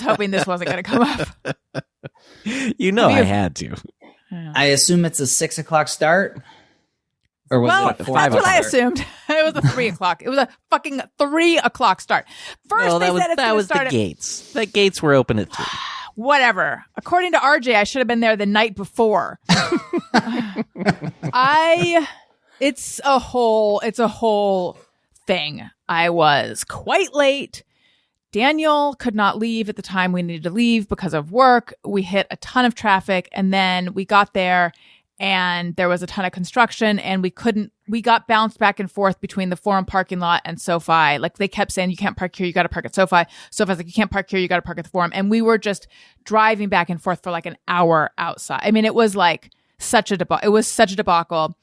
hoping this wasn't going to come up. I had to. I assume it's a 6:00 start. Or was it a 5 That's what I assumed. It was a 3 o'clock. It was a fucking 3 o'clock start. First, they said that was the gates. The gates were open at 3. Whatever. According to RJ, I should have been there the night before. It's a whole thing. I was quite late. Daniel could not leave at the time we needed to leave because of work. We hit a ton of traffic, and then we got there and there was a ton of construction, and we got bounced back and forth between the Forum parking lot and SoFi. Like they kept saying, you can't park here, you got to park at SoFi. SoFi's like, you can't park here, you got to park at the Forum. And we were just driving back and forth for like an hour outside. I mean, it was like such a debacle.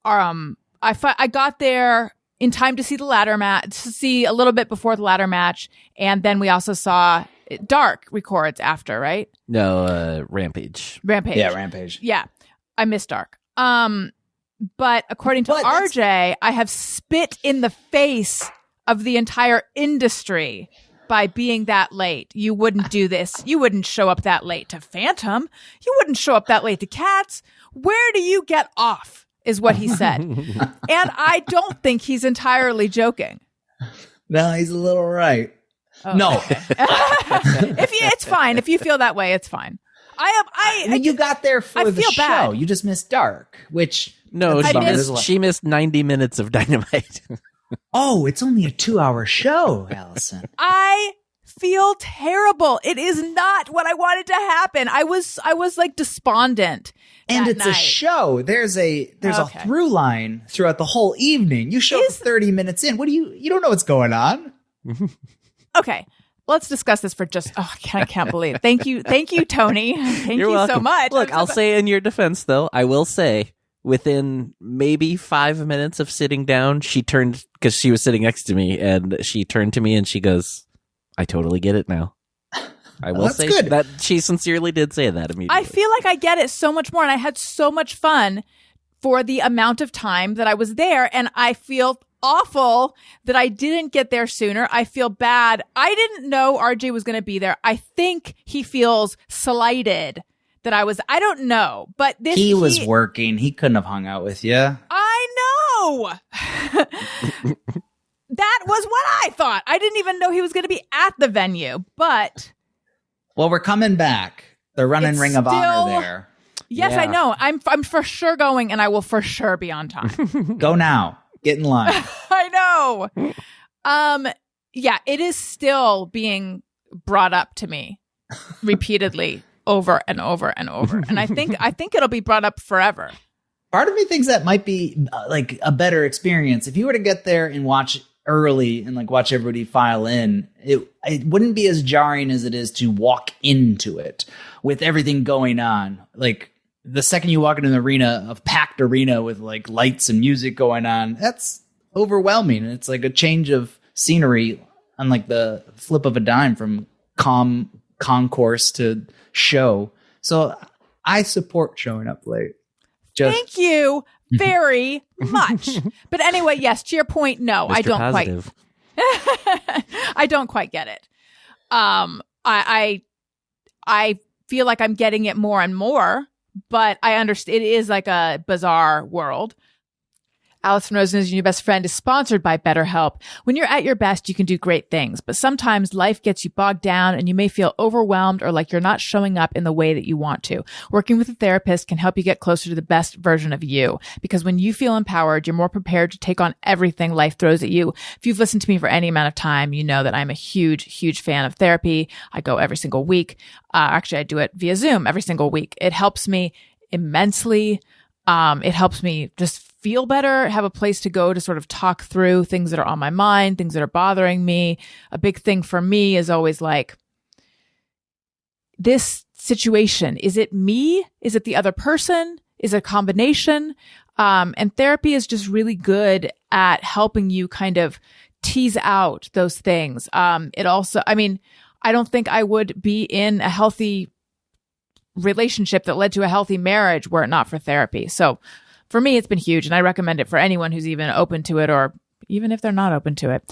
I got there in time to see the ladder match, to see a little bit before the ladder match. And then we also saw Dark records after, right? No, Rampage. Yeah, Rampage. Yeah. I miss Dark. But according to RJ, I have spit in the face of the entire industry by being that late. You wouldn't do this. You wouldn't show up that late to Phantom. You wouldn't show up that late to Cats. Where do you get off? Is what he said. And I don't think he's entirely joking. No, he's a little right. Oh, no. Okay. It's fine. If you feel that way, it's fine. You got there for the show. Bad. You just missed Dark, which... No, she missed 90 minutes of Dynamite. Oh, it's only a 2-hour show, Alison. I feel terrible. It is not what I wanted to happen. I was like despondent. And it's night. a show. There's a through line throughout the whole evening. You show up 30 minutes in. What do you don't know what's going on? Okay. Let's discuss this for just I can't believe it. Thank you, Tony. Thank You're you welcome. so much. Look, I'll say in your defense though, I will say within maybe 5 minutes of sitting down, she turned, because she was sitting next to me, and she turned to me and she goes, I totally get it now. I will say that she sincerely did say that immediately. I feel like I get it so much more, and I had so much fun for the amount of time that I was there, and I feel awful that I didn't get there sooner. I feel bad. I didn't know RJ was going to be there. I think he feels slighted that I don't know, but he was working. He couldn't have hung out with you. I know. That was what I thought. I didn't even know he was going to be at the venue, but... Well, we're coming back. The running Ring of Honor there. Yes, yeah. I know. I'm for sure going, and I will for sure be on time. Go now. Get in line. I know. Yeah, it is still being brought up to me repeatedly over and over and over. And I think it'll be brought up forever. Part of me thinks that might be like a better experience. If you were to get there and watch early and like watch everybody file in, it wouldn't be as jarring as it is to walk into it with everything going on. Like the second you walk into an arena, a packed arena with like lights and music going on, that's overwhelming. And it's like a change of scenery on like the flip of a dime from concourse to show. So I support showing up late. Thank you very much. But anyway, yes, to your point, no, Mr. I don't Positive. I don't quite get it. I feel like I'm getting it more and more, but I understand it is like a bizarre world. Alison Rosen is Your New Best Friend is sponsored by BetterHelp. When you're at your best, you can do great things, but sometimes life gets you bogged down and you may feel overwhelmed or like you're not showing up in the way that you want to. Working with a therapist can help you get closer to the best version of you, because when you feel empowered, you're more prepared to take on everything life throws at you. If you've listened to me for any amount of time, you know that I'm a huge, huge fan of therapy. I go every single week. Actually, I do it via Zoom every single week. It helps me immensely. It helps me just feel better, have a place to go to sort of talk through things that are on my mind, things that are bothering me. A big thing for me is always like, this situation, is it me? Is it the other person? Is it a combination? And therapy is just really good at helping you kind of tease out those things. It also, I mean, I don't think I would be in a healthy relationship that led to a healthy marriage were it not for therapy. So for me, it's been huge, and I recommend it for anyone who's even open to it, or even if they're not open to it.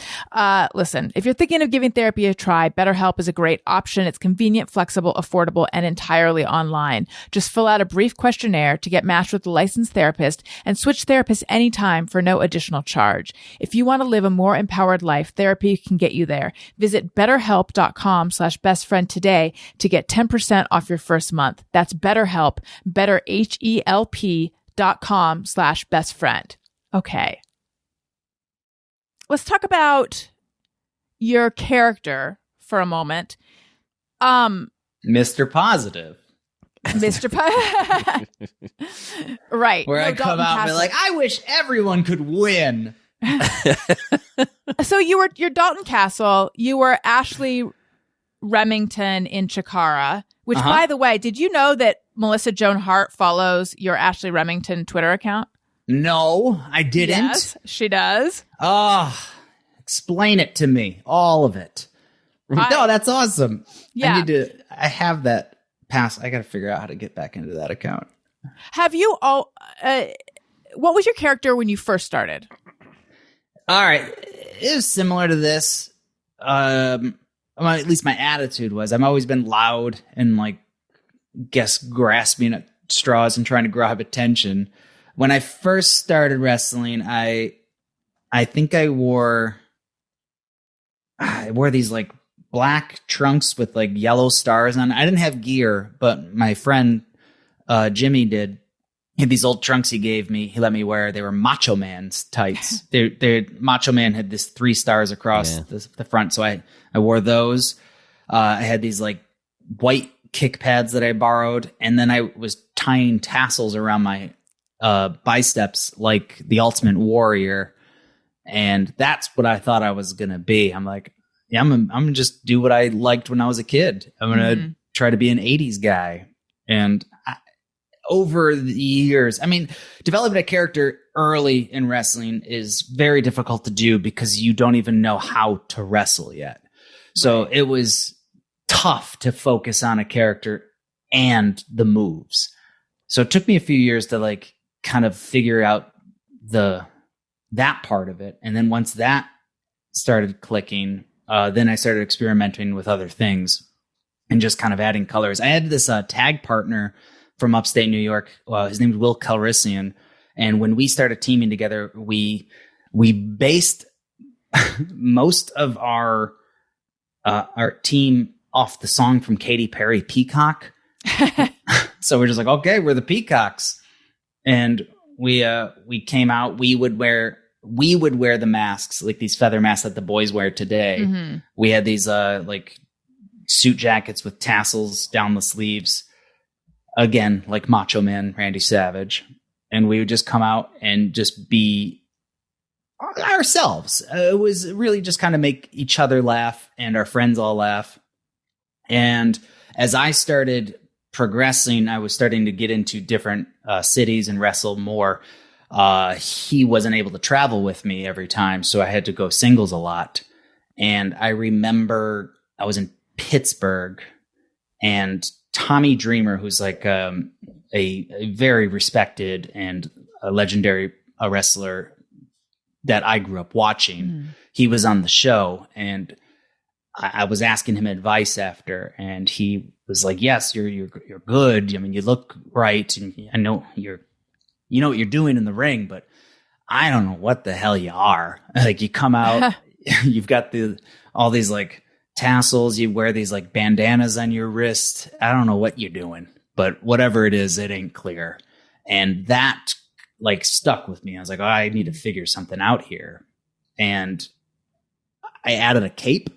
Listen, if you're thinking of giving therapy a try, BetterHelp is a great option. It's convenient, flexible, affordable, and entirely online. Just fill out a brief questionnaire to get matched with a licensed therapist and switch therapists anytime for no additional charge. If you want to live a more empowered life, therapy can get you there. Visit betterhelp.com/bestfriend today to get 10% off your first month. That's BetterHelp, better HELP.com/bestfriend. Okay. Let's talk about your character for a moment. Mr. Positive. Right. Where I come out and be like, I wish everyone could win. So you're Dalton Castle. You were Ashley Remington in Chikara, which, by the way, did you know that Melissa Joan Hart follows your Ashley Remington Twitter account? No, I didn't. Yes, she does. Oh, explain it to me. All of it. No, that's awesome. Yeah. I have that pass. I got to figure out how to get back into that account. Have you all, what was your character when you first started? All right. It was similar to this. At least my attitude was, I've always been loud and like, grasping at straws and trying to grab attention. When I first started wrestling, I think I wore these like black trunks with like yellow stars on. I didn't have gear, but my friend Jimmy did. He had these old trunks he gave me. He let me wear. They were Macho Man's tights. Macho Man had this 3 stars across the front, so I wore those. I had these like white kick pads that I borrowed, and then I was tying tassels around my biceps like the Ultimate Warrior, and that's what I thought I was gonna be. I'm like, yeah, I'm gonna just do what I liked when I was a kid. I'm gonna try to be an 80s guy. And over the years, I mean, developing a character early in wrestling is very difficult to do because you don't even know how to wrestle yet. So it was tough to focus on a character and the moves. So it took me a few years to like kind of figure out that part of it. And then once that started clicking, then I started experimenting with other things and just kind of adding colors. I had this tag partner from upstate New York. His name is Will Calrissian. And when we started teaming together, we based most of our team off the song from Katy Perry, Peacock. So we're just like, okay, we're the Peacocks. And we came out, we would wear the masks, like these feather masks that the boys wear today. Mm-hmm. We had these like suit jackets with tassels down the sleeves. Again, like Macho Man Randy Savage. And we would just come out and just be ourselves. It was really just kind of make each other laugh and our friends all laugh. And as I started progressing, I was starting to get into different cities and wrestle more. He wasn't able to travel with me every time, so I had to go singles a lot. And I remember I was in Pittsburgh, and Tommy Dreamer, who's like a very respected and a legendary wrestler that I grew up watching, he was on the show, and I was asking him advice after, and he was like, "Yes, you're good. I mean, you look right, and I know you know what you're doing in the ring, but I don't know what the hell you are. Like, you come out, you've got all these like tassels, you wear these like bandanas on your wrist. I don't know what you're doing, but whatever it is, it ain't clear." And that like stuck with me. I was like, oh, I need to figure something out here. And I added a cape.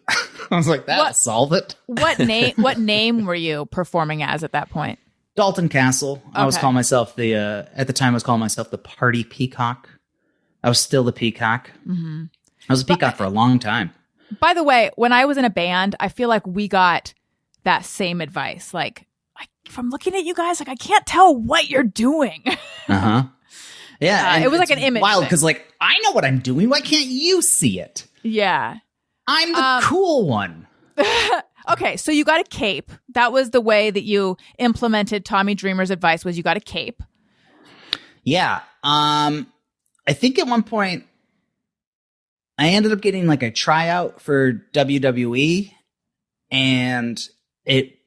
I was like, that'll solve it. What name were you performing as at that point? Dalton Castle. Okay. I was calling myself at the time I was calling myself the Party Peacock. I was still the Peacock. Mm-hmm. I was a peacock for a long time. By the way, when I was in a band, I feel like we got that same advice. Like from looking at you guys, like I can't tell what you're doing. Uh-huh. Yeah. It was like an image. Wild because like I know what I'm doing. Why can't you see it? Yeah. I'm the cool one. Okay, so you got a cape. That was the way that you implemented Tommy Dreamer's advice, was you got a cape. Yeah. I think at one point I ended up getting like a tryout for WWE, and it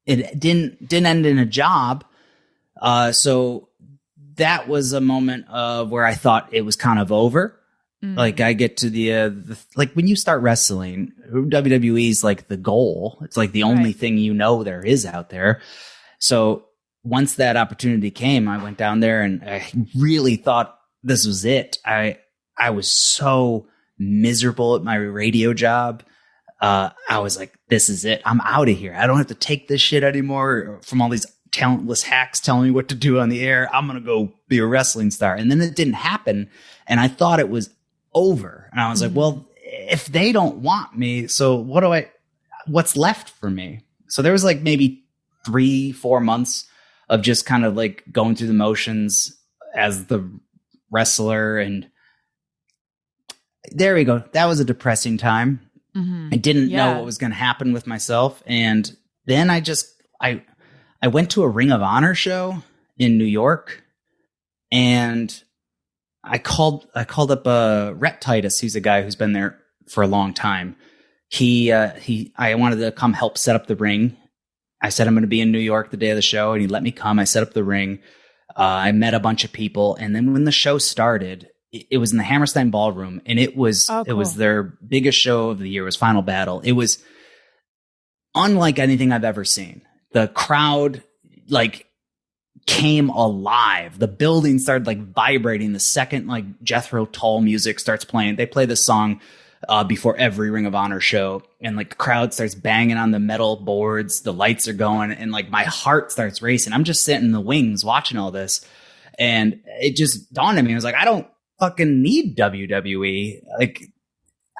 didn't end in a job. So that was a moment of where I thought it was kind of over. Mm-hmm. Like I get to the like when you start wrestling, WWE is like the goal. It's like the only thing you know there is out there. So once that opportunity came, I went down there and I really thought this was it. I was so miserable at my radio job. I was like, this is it. I'm out of here. I don't have to take this shit anymore from all these talentless hacks telling me what to do on the air. I'm going to go be a wrestling star. And then it didn't happen. And I thought it was over. And I was like, well, if they don't want me, so what's left for me? So there was like maybe 3-4 months of just kind of like going through the motions as the wrestler. And there we go. That was a depressing time. Mm-hmm. I didn't know what was going to happen with myself. And then I went to a Ring of Honor show in New York, and I called up Rhett Titus. He's a guy who's been there for a long time. I wanted to come help set up the ring, I said I'm going to be in New York the day of the show, and he let me come. I set up the ring. I met a bunch of people, and then when the show started, it was in the Hammerstein Ballroom, and it was It was their biggest show of the year. It was Final Battle. It was unlike anything I've ever seen. The crowd like came alive. The building started like vibrating the second like Jethro Tull music starts playing. They play this song before every Ring of Honor show, and like the crowd starts banging on the metal boards. The lights are going, and like my heart starts racing. I'm just sitting in the wings watching all this, and it just dawned on me. I was like, I don't fucking need WWE. Like,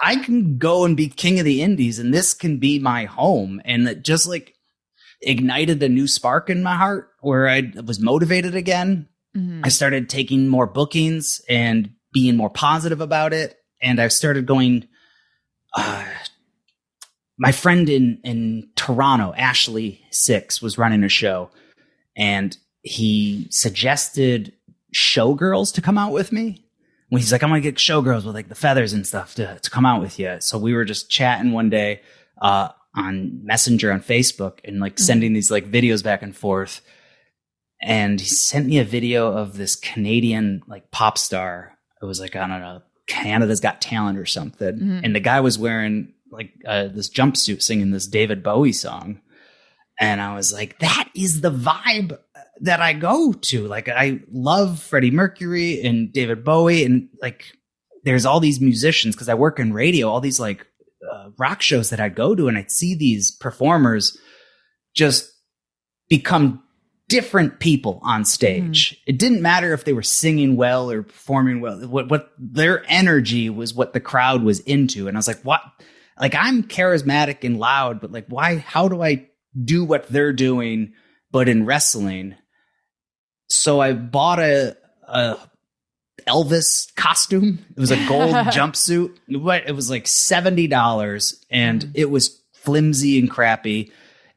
I can go and be king of the indies, and this can be my home. And it just like ignited a new spark in my heart where I was motivated again. I started taking more bookings and being more positive about it. And I started going, my friend in Toronto, Ashley Six, was running a show, and he suggested showgirls to come out with me. When he's like, I'm going to get showgirls with like the feathers and stuff to come out with you. So we were just chatting one day on Messenger on Facebook and like sending these like videos back and forth. And he sent me a video of this Canadian like pop star. It was like, I don't know, Canada's Got Talent or something. And the guy was wearing like this jumpsuit singing this David Bowie song. And I was like, that is the vibe that I go to. Like, I love Freddie Mercury and David Bowie. And like, there's all these musicians, because I work in radio, all these like rock shows that I go to, and I'd see these performers just become different people on stage. It didn't matter if they were singing well or performing well. What their energy was what the crowd was into. And I was like, what? Like, I'm charismatic and loud, but like, why? How do I do what they're doing, but in wrestling? So I bought a Elvis costume. It was a gold jumpsuit. It was like $70, and it was flimsy and crappy.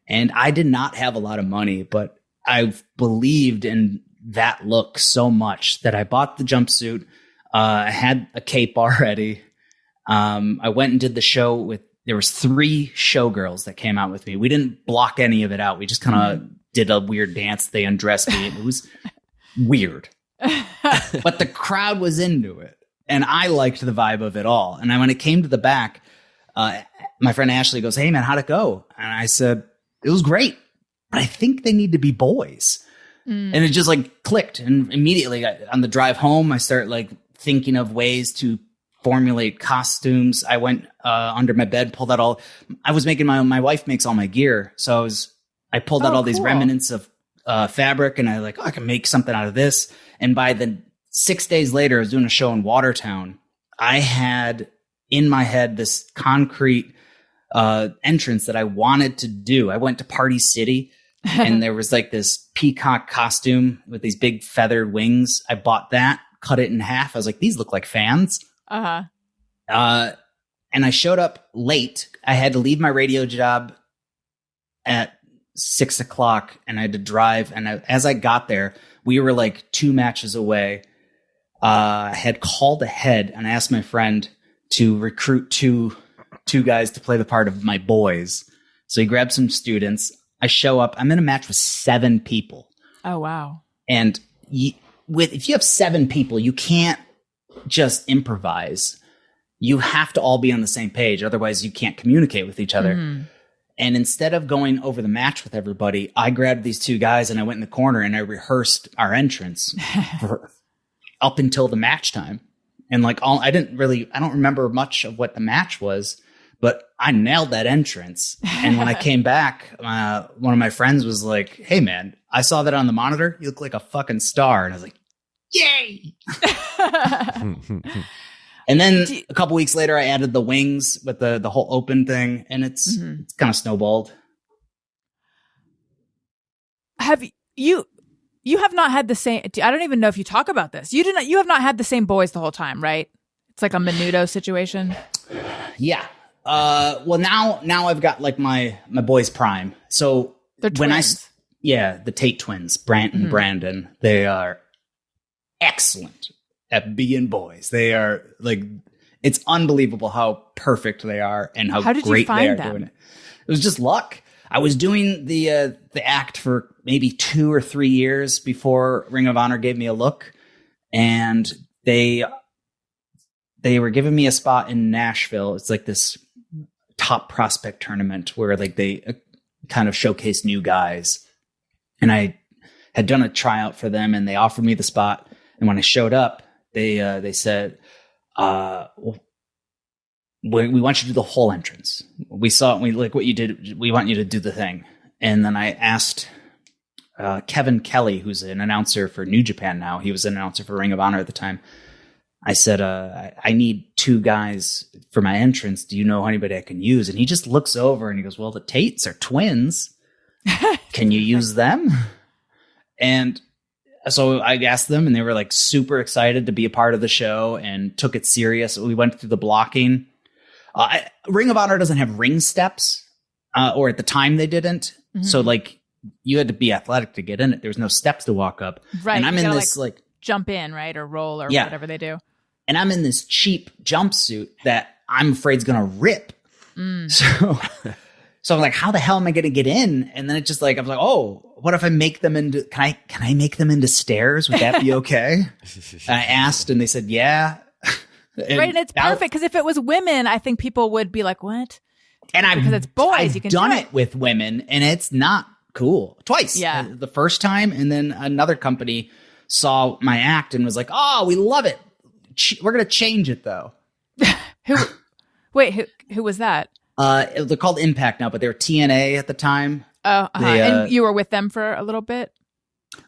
And I did not have a lot of money, but I believed in that look so much that I bought the jumpsuit. I had a cape already. I went and did the show there was 3 showgirls that came out with me. We didn't block any of it out. We just kind of did a weird dance. They undressed me. It was weird, but the crowd was into it, and I liked the vibe of it all. And when it came to the back, my friend Ashley goes, "Hey man, how'd it go?" And I said, "It was great, but I think they need to be boys." And it just like clicked. And immediately on the drive home, I start like thinking of ways to formulate costumes. I went under my bed, pulled out all. I was making my wife makes all my gear, so I pulled out all these remnants of fabric, and I can make something out of this. And by the 6 days later, I was doing a show in Watertown. I had in my head this concrete entrance that I wanted to do. I went to Party City, and there was like this peacock costume with these big feathered wings. I bought that, cut it in half. I was like, these look like fans. And I showed up late. I had to leave my radio job at 6 o'clock, and I had to drive. And as I got there, we were like 2 matches away. I had called ahead and asked my friend to recruit two guys to play the part of my boys. So he grabbed some students. I show up. I'm in a match with 7 people. Oh, wow. And if you have 7 people, you can't just improvise. You have to all be on the same page. Otherwise, you can't communicate with each other. And instead of going over the match with everybody, I grabbed these 2 guys and I went in the corner and I rehearsed our entrance up until the match time. And like I don't remember much of what the match was, but I nailed that entrance. And when I came back, one of my friends was like, "Hey man, I saw that on the monitor. You look like a fucking star." And I was like, "Yay!" And then a couple weeks later, I added the wings with the whole open thing, and it's kind of snowballed. Have you have not had the same? I don't even know if you talk about this. You have not had the same boys the whole time, right? It's like a Menudo situation. Yeah. Well, now I've got like my boys prime. So they're twins. The Tate twins, Brant and Brandon, they are excellent at being boys. They are like, it's unbelievable how perfect they are and how great they are doing it. It was just luck. I was doing the act for maybe 2 or 3 years before Ring of Honor gave me a look, and they were giving me a spot in Nashville. It's like this top prospect tournament where like they kind of showcase new guys, and I had done a tryout for them, and they offered me the spot. And when I showed up, they said, we want you to do the whole entrance. We like what you did. We want you to do the thing. And then I asked Kevin Kelly, who's an announcer for New Japan now. He was an announcer for Ring of Honor at the time. I said, I need 2 guys for my entrance. Do you know anybody I can use? And he just looks over and he goes, well, the Tates are twins. Can you use them? And so I asked them, and they were like super excited to be a part of the show and took it serious. We went through the blocking. Ring of Honor doesn't have ring steps, or at the time they didn't. Mm-hmm. So like you had to be athletic to get in it. There was no steps to walk up. Right. And I'm in this like jump in, right? Or roll or whatever they do. And I'm in this cheap jumpsuit that I'm afraid is going to rip. So I'm like, how the hell am I going to get in? And then it just like, I was like, oh, what if I make them into, can I make them into stairs? Would that be okay? And I asked, and they said, yeah. Right. And it's perfect. Because if it was women, I think people would be like, what? And because it's boys, you can done it with women, and it's not cool. Twice. Yeah. The first time, and then another company saw my act and was like, oh, we love it. We're going to change it though. Who was that? They're called Impact now, but they were TNA at the time. Oh, and you were with them for a little bit?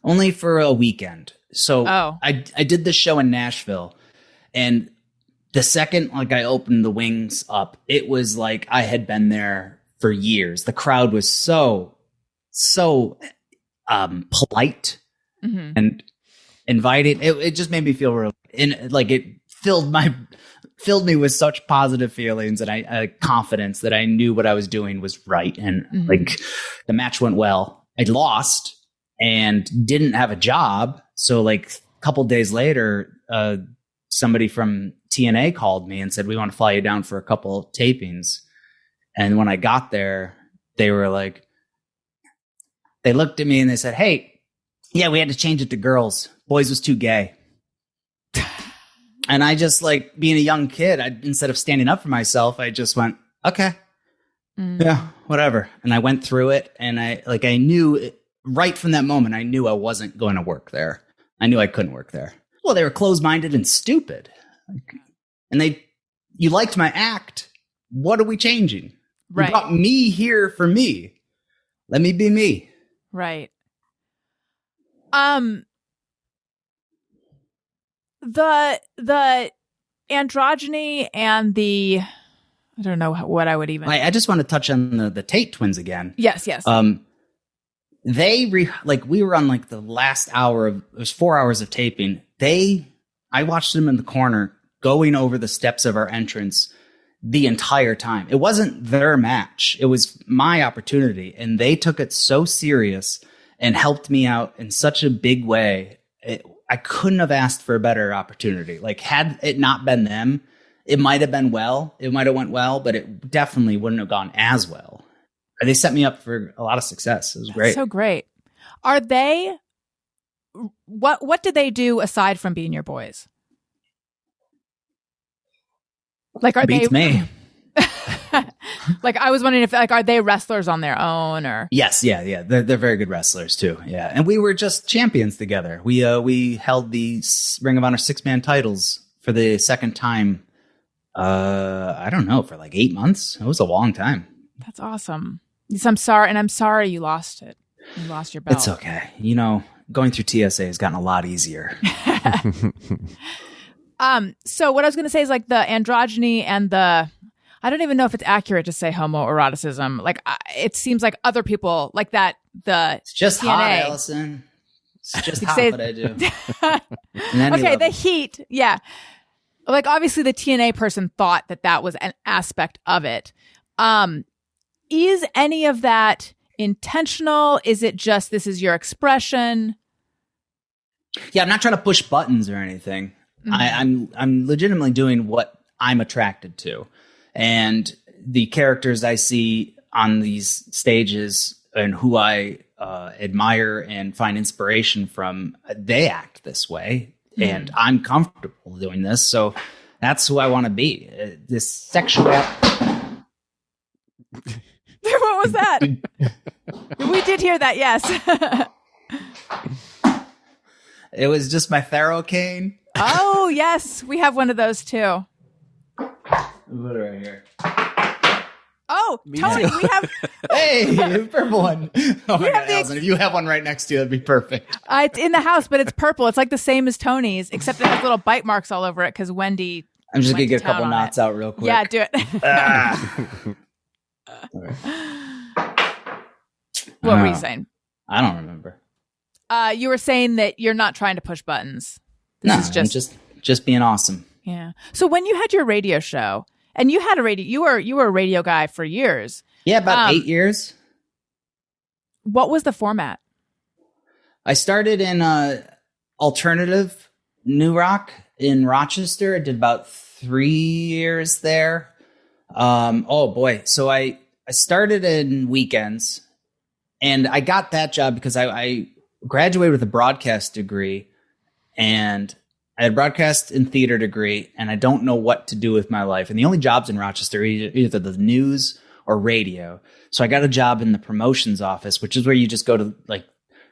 Only for a weekend. So I did this show in Nashville, and the second like I opened the wings up, it was like I had been there for years. The crowd was so polite and inviting. It just made me feel real, and like it filled me with such positive feelings and I confidence that I knew what I was doing was right. And like the match went well. I lost and didn't have a job. So like a couple days later, somebody from TNA called me and said, we want to fly you down for a couple tapings. And when I got there, they were like, they looked at me and they said, hey, yeah, we had to change it to girls. Boys was too gay. And I just like being a young kid, instead of standing up for myself, I just went, okay, yeah, whatever. And I went through it, and I knew right from that moment, I knew I wasn't going to work there. I knew I couldn't work there. Well, they were closed-minded and stupid. And you liked my act. What are we changing? Right. You brought me here for me. Let me be me. Right. The androgyny and the, I don't know what I would even. I just want to touch on the Tate twins again. Yes. We were on like the last hour it was 4 hours of taping. I watched them in the corner going over the steps of our entrance the entire time. It wasn't their match. It was my opportunity. And they took it so serious and helped me out in such a big way. I couldn't have asked for a better opportunity. Like, had it not been them, it might have been it might have went well, but it definitely wouldn't have gone as well. They set me up for a lot of success. It was great. So great. Are they, what did they do aside from being your boys? Like, are Beats they me. Like, I was wondering if, like, are they wrestlers on their own or? Yes. Yeah. They're very good wrestlers too. Yeah. And we were just champions together. We held the Ring of Honor 6-man titles for the second time. I don't know, for like 8 months. It was a long time. That's awesome. I'm sorry you lost it. You lost your belt. It's okay. Going through TSA has gotten a lot easier. So what I was going to say is like the androgyny and I don't even know if it's accurate to say homoeroticism. Like, it seems like other people like that. It's just TNA. hot, Alison. It's just hot what I do. Okay, the heat. Yeah. Like, obviously the TNA person thought that was an aspect of it. Is any of that intentional? Is it just, this is your expression? Yeah, I'm not trying to push buttons or anything. Mm-hmm. I'm legitimately doing what I'm attracted to. And the characters I see on these stages and who I admire and find inspiration from, they act this way, and I'm comfortable doing this. So that's who I want to be. This sexual. What was that? We did hear that. Yes. It was just my Pharaoh cane. Oh yes, we have one of those too. Put it right here. Oh, Tony, we have. Hey, purple one. Oh my God, Alison, if you have one right next to you, that'd be perfect. It's in the house, but it's purple. It's like the same as Tony's, except it has little bite marks all over it because Wendy. I'm just gonna get a couple knots out real quick. Yeah, do it. What were you saying? I don't remember. You were saying that you're not trying to push buttons. I'm just being awesome. Yeah. So when you had your radio show, and you had a radio, you were a radio guy for years. Yeah, about 8 years. What was the format? I started in alternative new rock in Rochester. I did about 3 years there. Oh boy. So I started in weekends, and I got that job because I graduated with a broadcast degree, and I had a broadcast and theater degree, and I don't know what to do with my life. And the only jobs in Rochester are either the news or radio. So I got a job in the promotions office, which is where you just go to like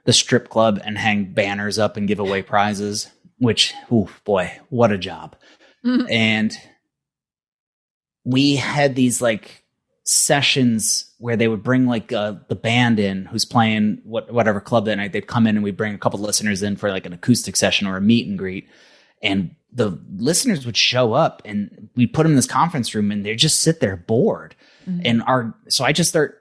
the strip club and hang banners up and give away prizes, which, oh boy, what a job. Mm-hmm. And we had these like sessions where they would bring like the band in who's playing whatever club that night. They'd come in and we'd bring a couple listeners in for like an acoustic session or a meet and greet. And the listeners would show up and we'd put them in this conference room and they'd just sit there bored. Mm-hmm. And so I just start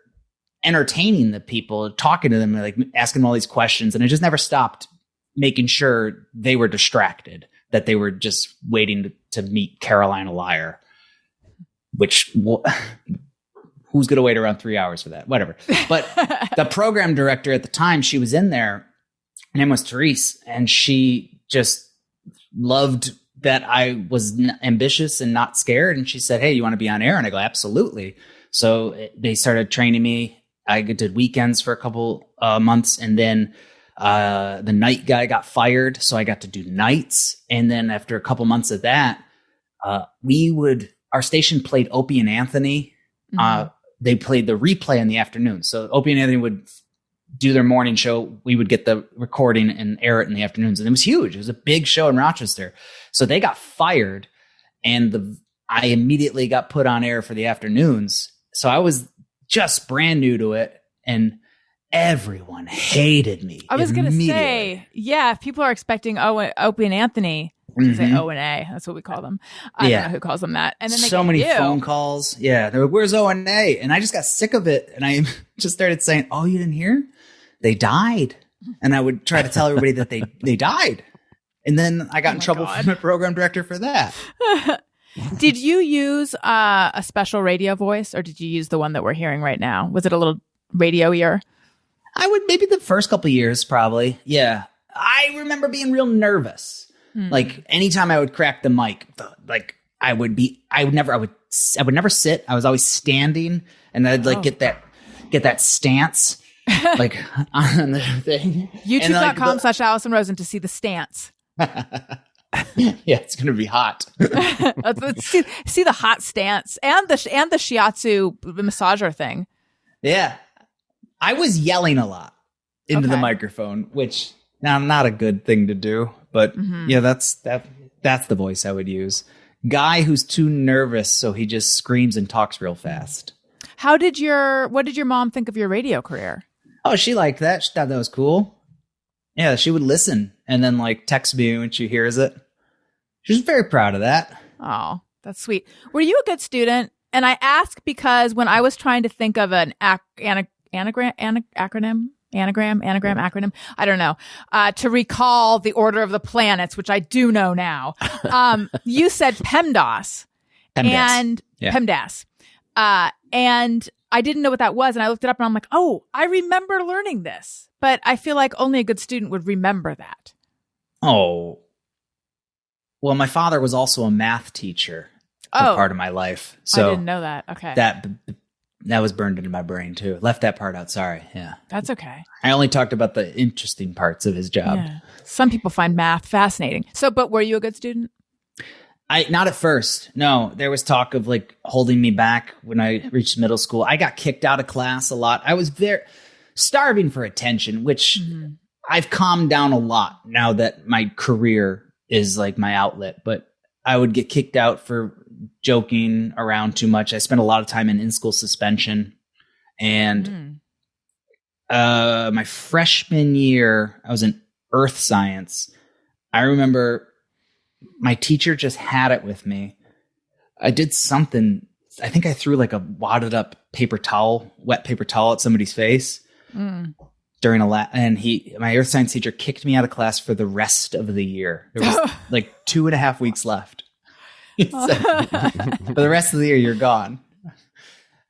entertaining the people, talking to them, like asking them all these questions. And I just never stopped making sure they were distracted, that they were just waiting to meet Carolina Liar, which who's going to wait around 3 hours for that? Whatever. But the program director at the time, she was in there. Her name was Therese, and she just loved that I was ambitious and not scared. And she said, "Hey, you want to be on air?" And I go, "Absolutely." So they started training me. I did weekends for a couple months, and then the night guy got fired, so I got to do nights. And then after a couple months of that, our station played Opie and Anthony. Mm-hmm. They played the replay in the afternoon. So Opie and Anthony would do their morning show. We would get the recording and air it in the afternoons. And it was huge. It was a big show in Rochester. So they got fired, and I immediately got put on air for the afternoons. So I was just brand new to it, and everyone hated me. I was going to say, yeah, if people are expecting Opie and Anthony, mm-hmm. say O and A, that's what we call them. I don't know who calls them that. And then so many phone calls. Yeah, they're like, "Where's O and A?" And I just got sick of it, and I just started saying, "Oh, you didn't hear? They died." And I would try to tell everybody that they died, and then I got in trouble from my program director for that. Did you use a special radio voice, or did you use the one that we're hearing right now? Was it a little radio-ier? I would, maybe the first couple of years, probably. Yeah. I remember being real nervous. Like anytime I would crack the mic, like I would never sit. I was always standing, and I'd like get that stance like on the thing. YouTube.com/Alison Rosen to see the stance. Yeah, it's gonna be hot. Let's see the hot stance and the shiatsu massager thing. Yeah, I was yelling a lot into the microphone, which now not a good thing to do, but yeah, that's the voice I would use. Guy who's too nervous, so he just screams and talks real fast. What did your mom think of your radio career? Oh, she liked that. She thought that was cool. Yeah, she would listen and then like text me when she hears it. She's very proud of that. Oh, that's sweet. Were you a good student? And I ask because when I was trying to think of an anagram, I don't know, to recall the order of the planets, which I do know now. You said PEMDAS. PEMDAS. And I didn't know what that was. And I looked it up and I'm like, oh, I remember learning this. But I feel like only a good student would remember that. Oh. Well, my father was also a math teacher for part of my life. So I didn't know that. Okay. That That was burned into my brain too. Left that part out. Sorry. Yeah. That's okay. I only talked about the interesting parts of his job. Yeah. Some people find math fascinating. But were you a good student? Not at first. No, there was talk of like holding me back when I reached middle school. I got kicked out of class a lot. I was very starving for attention, which I've calmed down a lot now that my career is like my outlet, but I would get kicked out for joking around too much. I spent a lot of time in in-school suspension. And my freshman year, I was in earth science. I remember my teacher just had it with me. I did something. I think I threw like a wadded up wet paper towel at somebody's face during and my earth science teacher kicked me out of class for the rest of the year. There was like 2.5 weeks left. He said, for the rest of the year, you're gone.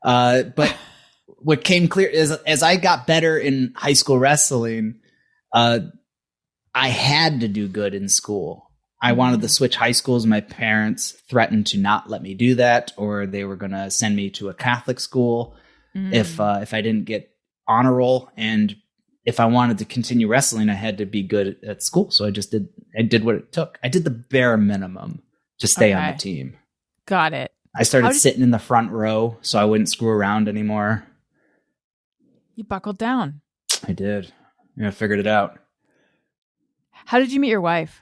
But what came clear is as I got better in high school wrestling, I had to do good in school. I wanted to switch high schools. My parents threatened to not let me do that, or they were going to send me to a Catholic school if I didn't get honor roll. And if I wanted to continue wrestling, I had to be good at school. So I did what it took. I did the bare minimum to stay on the team. Got it. I started sitting in the front row so I wouldn't screw around anymore. You buckled down. I did. I figured it out. How did you meet your wife?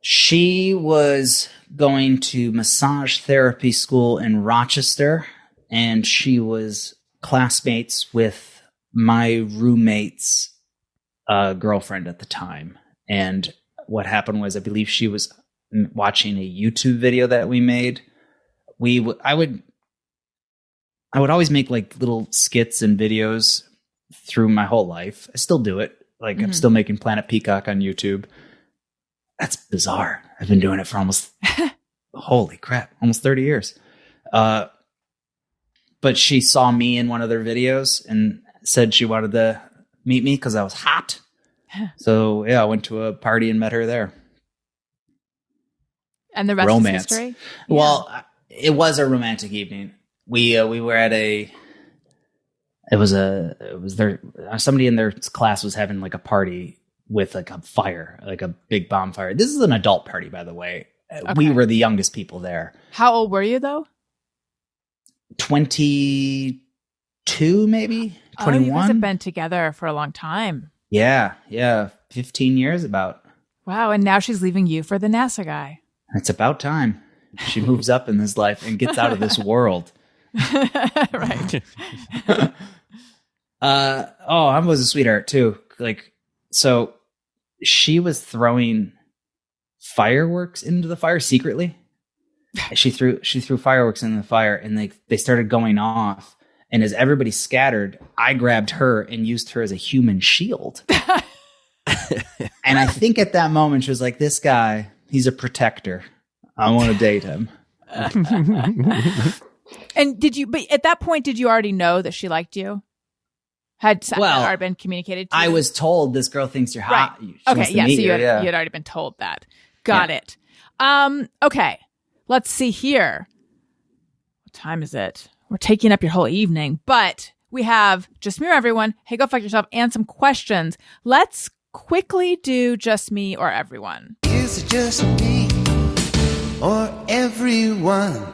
She was going to massage therapy school in Rochester, and she was classmates with my roommate's girlfriend at the time. And what happened was, I believe she was watching a YouTube video that we made. I would always make like little skits and videos through my whole life. I still do it. Like I'm still making Planet Peacock on YouTube. That's bizarre. I've been doing it for almost, holy crap, almost 30 years. But she saw me in one of their videos and said she wanted to meet me because I was hot. So yeah, I went to a party and met her there. And the rest is history? Yeah. Well, it was a romantic evening. We were at somebody in their class was having like a party with like a fire, like a big bonfire. This is an adult party, by the way. Okay. We were the youngest people there. How old were you though? 22, maybe 21. You guys have been together for a long time. Yeah. 15 years about. Wow. And now she's leaving you for the NASA guy. It's about time. She moves up in this life and gets out of this world. Right. I was a sweetheart too. Like, so she was throwing fireworks into the fire secretly. She threw fireworks into the fire, and they started going off. And as everybody scattered, I grabbed her and used her as a human shield. And I think at that moment she was like, "This guy, he's a protector. I want to date him." And but at that point, did you already know that she liked you? Had already been communicated to you? I was told, this girl thinks you're hot. Right. Okay, yeah, so you had already been told that. Got it. Okay, let's see here. What time is it? We're taking up your whole evening, but we have Just Me or Everyone, Hey Go Fuck Yourself, and some questions. Let's quickly do Just Me or Everyone. Is it just me or everyone?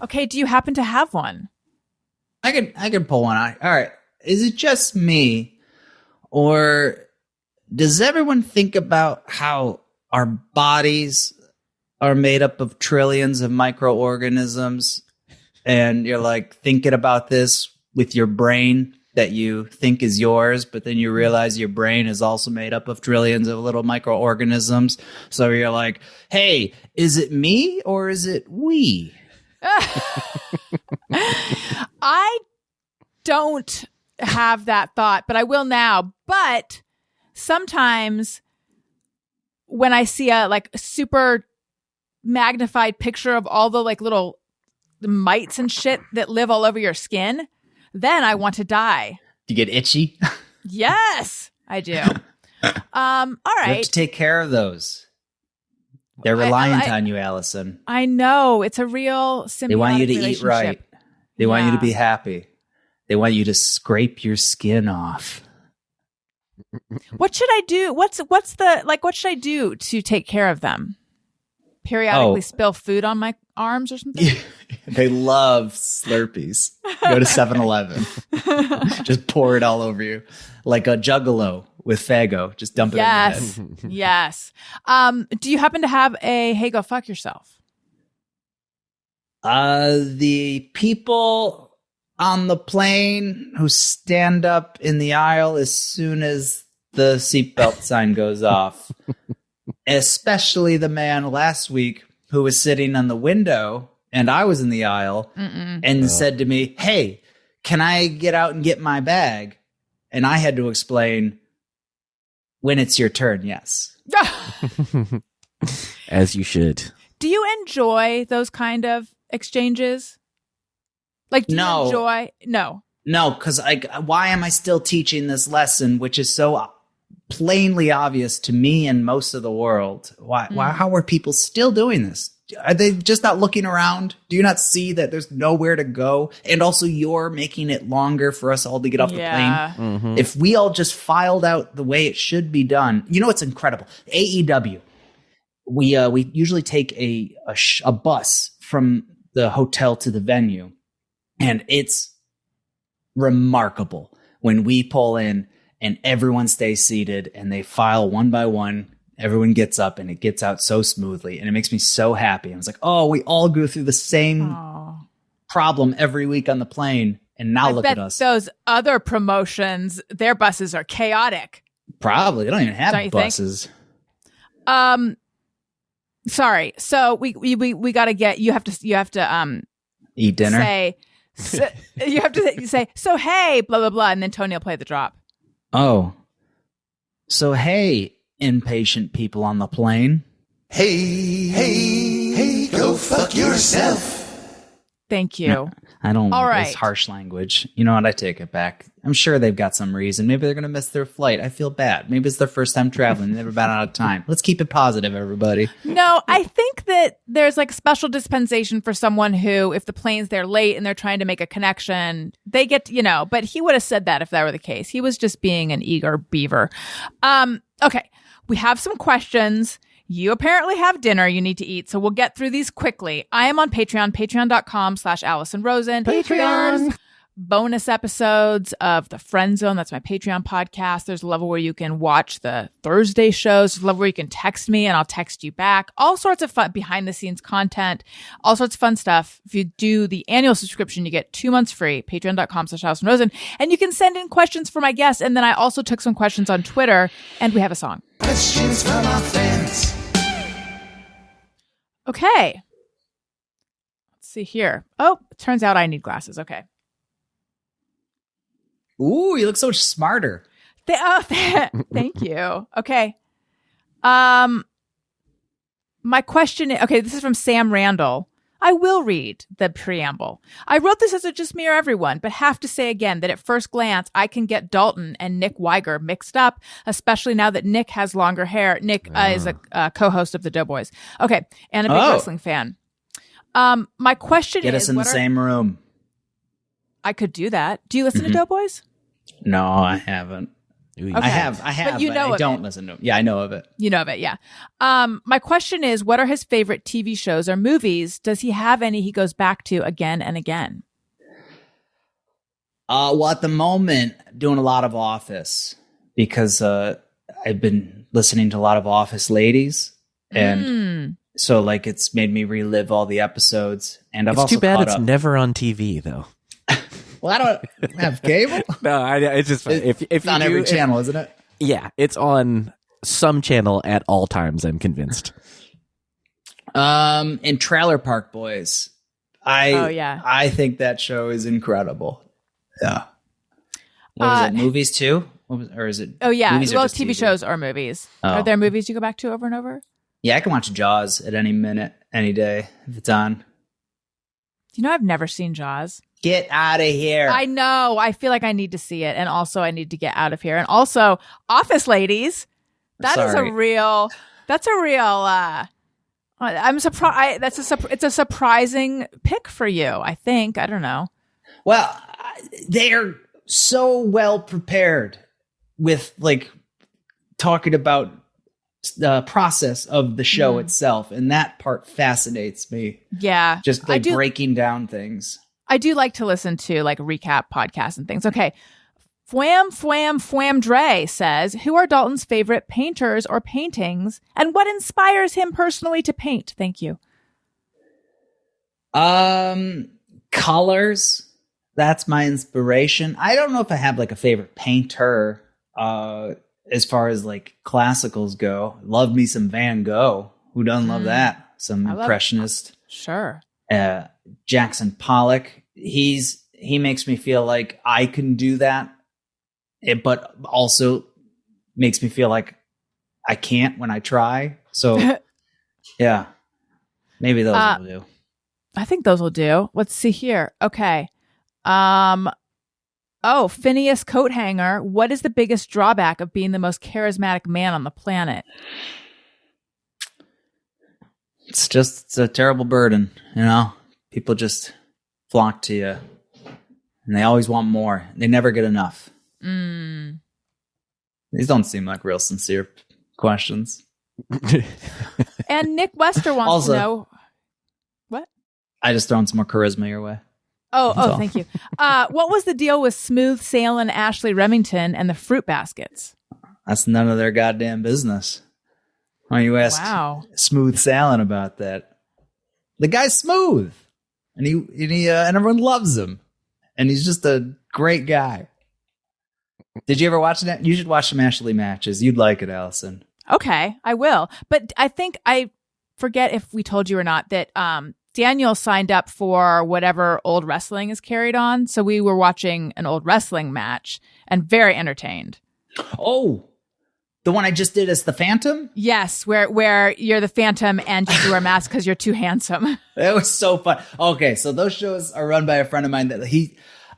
Okay, do you happen to have one? I could pull one out. All right. Is it just me, or does everyone think about how our bodies are made up of trillions of microorganisms, and you're like thinking about this with your brain that you think is yours, but then you realize your brain is also made up of trillions of little microorganisms. So you're like, hey, is it me or is it we? I don't have that thought, but I will now. But sometimes when I see a super magnified picture of all the little mites and shit that live all over your skin, then I want to die. Do you get itchy? Yes, I do. All right. You have to take care of those. They're reliant on you, Allison. I know. It's a real symbiotic They want you to eat right. They want you to be happy. They want you to scrape your skin off. What should I do? What should I do to take care of them? Periodically spill food on my arms or something? They love Slurpees. Go to 7-Eleven. Just pour it all over you. Like a Juggalo with Faygo. Just dump it in your head. Yes. Do you happen to have a hey, go fuck yourself? The people on the plane who stand up in the aisle as soon as the seatbelt sign goes off. Especially the man last week who was sitting on the window and I was in the aisle and said to me, hey, can I get out and get my bag? And I had to explain, when it's your turn, yes. As you should. Do you enjoy those kind of exchanges? Like, do you enjoy? No. No, because why am I still teaching this lesson, which is so plainly obvious to me and most of the world? Why? How are people still doing this? Are they just not looking around? Do you not see that there's nowhere to go? And also, you're making it longer for us all to get off the plane. Mm-hmm. If we all just filed out the way it should be done, you know, it's incredible. AEW. We usually take a bus from the hotel to the venue, and it's remarkable when we pull in and everyone stays seated and they file one by one. Everyone gets up and it gets out so smoothly, and it makes me so happy. I was like, oh, we all go through the same problem every week on the plane, and now look at us. Those other promotions, their buses are chaotic. Probably. They don't even have buses. Sorry. So we got to get, you have to eat dinner. You have to say, so hey, blah, blah, blah. And then Tony will play the drop. Oh, so hey, impatient people on the plane. Hey, go fuck yourself. Thank you. No, I don't All like right. this harsh language. You know what? I take it back. I'm sure they've got some reason. Maybe they're going to miss their flight. I feel bad. Maybe it's their first time traveling. They've never been out of time. Let's keep it positive, everybody. No, I think that there's like special dispensation for someone who, if the plane's there late and they're trying to make a connection, they get, but he would have said that if that were the case. He was just being an eager beaver. Okay. We have some questions. You apparently have dinner you need to eat, so we'll get through these quickly. I am on Patreon, patreon.com/Alison Rosen. Patreon. Bonus episodes of The Friend Zone. That's my Patreon podcast. There's a level where you can watch the Thursday shows. There's a level where you can text me and I'll text you back. All sorts of fun behind the scenes content, all sorts of fun stuff. If you do the annual subscription, you get 2 months free. Patreon.com/Alison Rosen. And you can send in questions for my guests. And then I also took some questions on Twitter, and we have a song. Questions from our fans. Okay. Let's see here. Oh, it turns out I need glasses. Okay. Ooh, you look so much smarter. Thank you. Okay. My question is, okay, this is from Sam Randall. I will read the preamble. I wrote this as a just me or everyone, but have to say again that at first glance, I can get Dalton and Nick Weiger mixed up, especially now that Nick has longer hair. Nick is a co-host of the Doughboys. Okay. And a big wrestling fan. My question is... Get us in the same room. I could do that. Do you listen to Doughboys? No, I haven't. Okay. I have, but you know I don't listen to him. Yeah, I know of it. You know of it, yeah. My question is, what are his favorite TV shows or movies? Does he have any he goes back to again and again? Well, at the moment, doing a lot of Office because I've been listening to a lot of Office ladies, and so like it's made me relive all the episodes. And It's too bad it's never on TV though. Well, I don't have cable. No, it's just fine. If it's on every channel, isn't it? Yeah, it's on some channel at all times. I'm convinced. And Trailer Park Boys. I think that show is incredible. Yeah. What was it? Movies too? Or is it? Oh yeah. Movies Well, TV shows or movies. Oh. Are there movies you go back to over and over? Yeah, I can watch Jaws at any minute, any day if it's on. I've never seen Jaws. Get out of here. I know. I feel like I need to see it. And also I need to get out of here. And also Office Ladies. That's a real I'm surprised. It's a surprising pick for you, I think. I don't know. Well, they're so well prepared with like talking about the process of the show itself, and that part fascinates me. Yeah, just like breaking down things. I do like to listen to like recap podcasts and things. Okay. Fwam Dre says, who are Dalton's favorite painters or paintings, and what inspires him personally to paint? Thank you. Colors. That's my inspiration. I don't know if I have like a favorite painter as far as like classicals go. Love me some Van Gogh. Who doesn't love that? Some impressionist. Sure. Jackson Pollock. He makes me feel like I can do that. But also makes me feel like I can't when I try. So, yeah, maybe those will do. I think those will do. Let's see here. Okay. Phineas Coathanger. What is the biggest drawback of being the most charismatic man on the planet? It's a terrible burden, you know? People just flock to you and they always want more. They never get enough. These don't seem like real sincere questions. And Nick Wester wants to know what? I just thrown some more charisma your way. Thank you. What was the deal with Smooth Sailing Ashley Remington and the fruit baskets? That's none of their goddamn business. Why don't you ask Smooth Sailing about that? The guy's smooth, and everyone loves him, and he's just a great guy. Did you ever watch that? You should watch some Ashley matches. You'd like it, Alison. Okay, I will. But I think I forget if we told you or not that Daniel signed up for whatever old wrestling is carried on. So we were watching an old wrestling match and very entertained. Oh, the one I just did is the Phantom? Yes, where you're the Phantom and you wear a mask because you're too handsome. It was so fun. Okay, so those shows are run by a friend of mine that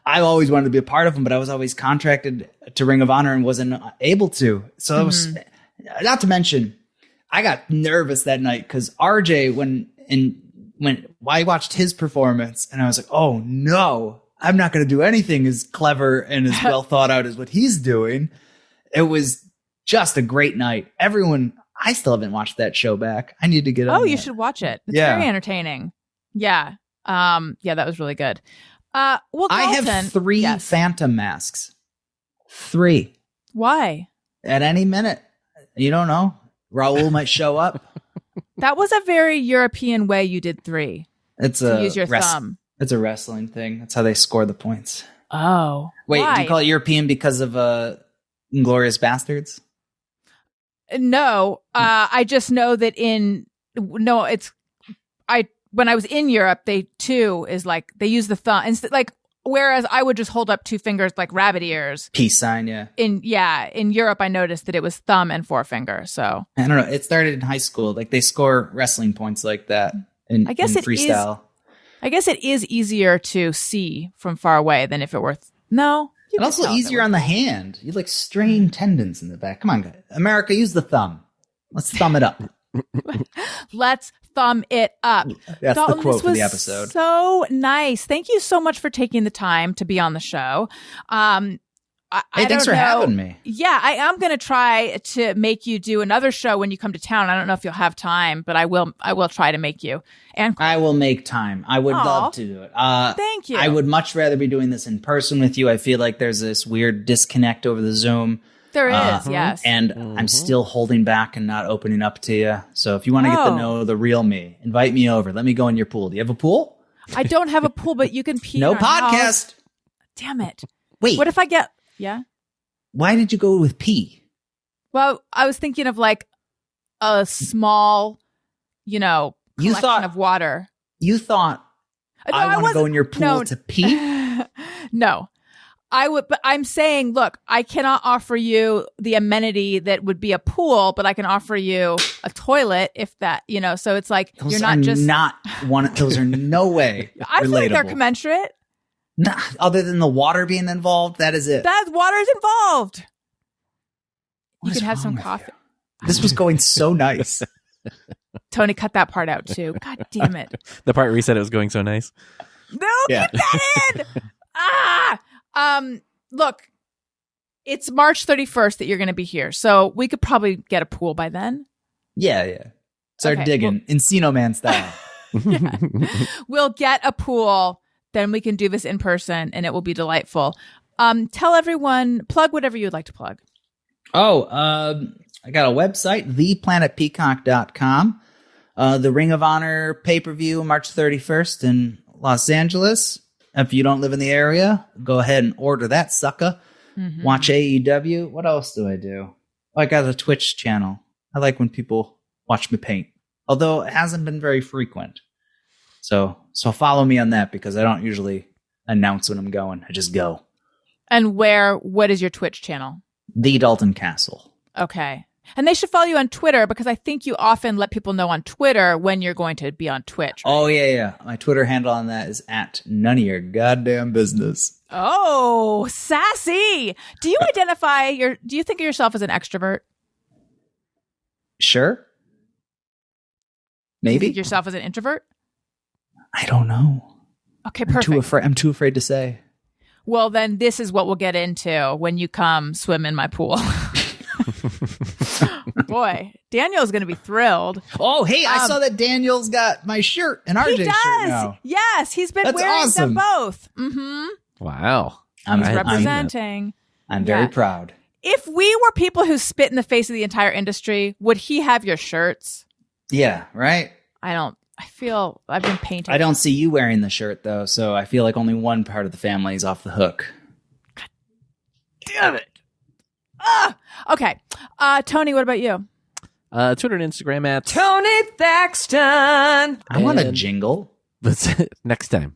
I always wanted to be a part of them, but I was always contracted to Ring of Honor and wasn't able to. So it was, not to mention, I got nervous that night because RJ, when I watched his performance and I was like, oh no, I'm not going to do anything as clever and as well thought out as what he's doing. It was just a great night. Everyone, I still haven't watched that show back. I need to get on you should watch it. It's very entertaining. Yeah. That was really good. Dalton, I have 3 Phantom masks. 3. Why? At any minute. You don't know. Raul might show up. That was a very European way you did 3. It's to use your thumb. It's a wrestling thing. That's how they score the points. Oh. Wait, why? Do you call it European because of Inglourious Bastards? No. I just know that when I was in Europe, they too is like they use the thumb instead. Like whereas I would just hold up 2 fingers like rabbit ears. Peace sign, yeah. In Europe, I noticed that it was thumb and forefinger. So I don't know. It started in high school. Like they score wrestling points like that in freestyle. I guess it is easier to see from far away than if it were. No. And also easier on the hand. You like strain tendons in the back. Come on, guys. America, use the thumb. Let's thumb it up. Let's thumb it up. That's Dalton, the quote for the episode. So nice. Thank you so much for taking the time to be on the show. Thanks for having me. Yeah, I am going to try to make you do another show when you come to town. I don't know if you'll have time, but I will try to make you. And I will make time. I would love to do it. Thank you. I would much rather be doing this in person with you. I feel like there's this weird disconnect over the Zoom. There is, yes. And I'm still holding back and not opening up to you. So if you want to get to know the real me, invite me over. Let me go in your pool. Do you have a pool? I don't have a pool, but you can pee. No in our podcast. House. Damn it. Wait. What if I get... Yeah? Why did you go with pee? Well, I was thinking of like a small, collection of water. You thought I want to go in your pool to pee? No. I would, but I'm saying, look, I cannot offer you the amenity that would be a pool, but I can offer you a toilet if that, so it's like, those you're not are just not one. Those are no way. I feel like they're commensurate. Nah, other than the water being involved, that is it. That water is involved. What you can have some with coffee. You? This was going so nice. Tony, cut that part out too. God damn it. The part where he said it was going so nice. No, keep that in. Look, it's March 31st that you're going to be here. So we could probably get a pool by then. Yeah. Start digging Encino Man style. Yeah. We'll get a pool, then we can do this in person and it will be delightful. Tell everyone, plug whatever you would like to plug. I got a website, theplanetpeacock.com. The Ring of Honor pay-per-view March 31st in Los Angeles. If you don't live in the area, go ahead and order that sucker. Mm-hmm. Watch AEW. What else do? Oh, I got a Twitch channel. I like when people watch me paint, although it hasn't been very frequent. So follow me on that because I don't usually announce when I'm going. I just go. And what is your Twitch channel? The Dalton Castle. Okay. And they should follow you on Twitter because I think you often let people know on Twitter when you're going to be on Twitch. Right? Oh, yeah. My Twitter handle on that is @ none of your goddamn business. Oh, sassy. Do you do you think of yourself as an extrovert? Sure. Maybe. Do you think yourself as an introvert? I don't know. Okay, perfect. I'm too afraid to say. Well, then this is what we'll get into when you come swim in my pool. Boy, Daniel's going to be thrilled. Oh, hey, I saw that Daniel's got my shirt and RJ's shirt now. Yes, he's been wearing them both. Mm-hmm. Wow. He's representing. I'm very proud. If we were people who spit in the face of the entire industry, would he have your shirts? Yeah, right? I feel I've been painting. I don't see you wearing the shirt, though, so I feel like only one part of the family is off the hook. God damn it. Okay. Tony, what about you? Twitter and Instagram at Tony Thaxton. I want a jingle. That's next time.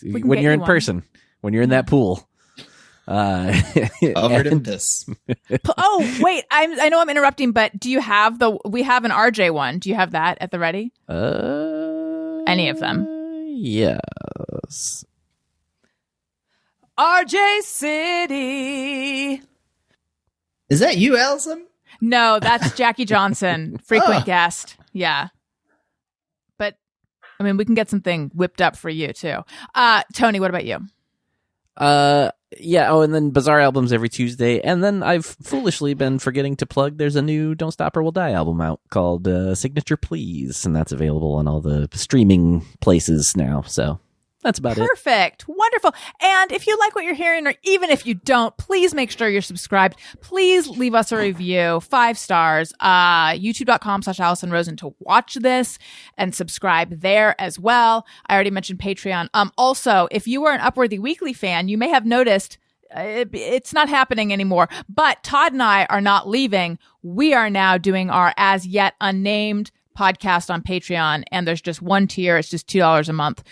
When you're in person, when you're in that pool. Covered in piss. Oh, wait. I know I'm interrupting, but do you have we have an RJ one. Do you have that at the ready? Any of them? Yes. RJ City. Is that you, Alison? No, that's Jackie Johnson, frequent guest. Yeah. But, I mean, we can get something whipped up for you, too. Tony, what about you? Yeah. Oh, and then Bizarre Albums every Tuesday. And then I've foolishly been forgetting to plug. There's a new Don't Stop or We'll Die album out called Signature Please. And that's available on all the streaming places now. So that's about it. Perfect. Wonderful. And if you like what you're hearing, or even if you don't, please make sure you're subscribed. Please leave us a review, 5 stars, youtube.com/Alison Rosen to watch this and subscribe there as well. I already mentioned Patreon. Also, if you are an Upworthy Weekly fan, you may have noticed it's not happening anymore, but Todd and I are not leaving. We are now doing our as yet unnamed podcast on Patreon, and there's just one tier. It's just $2 a month.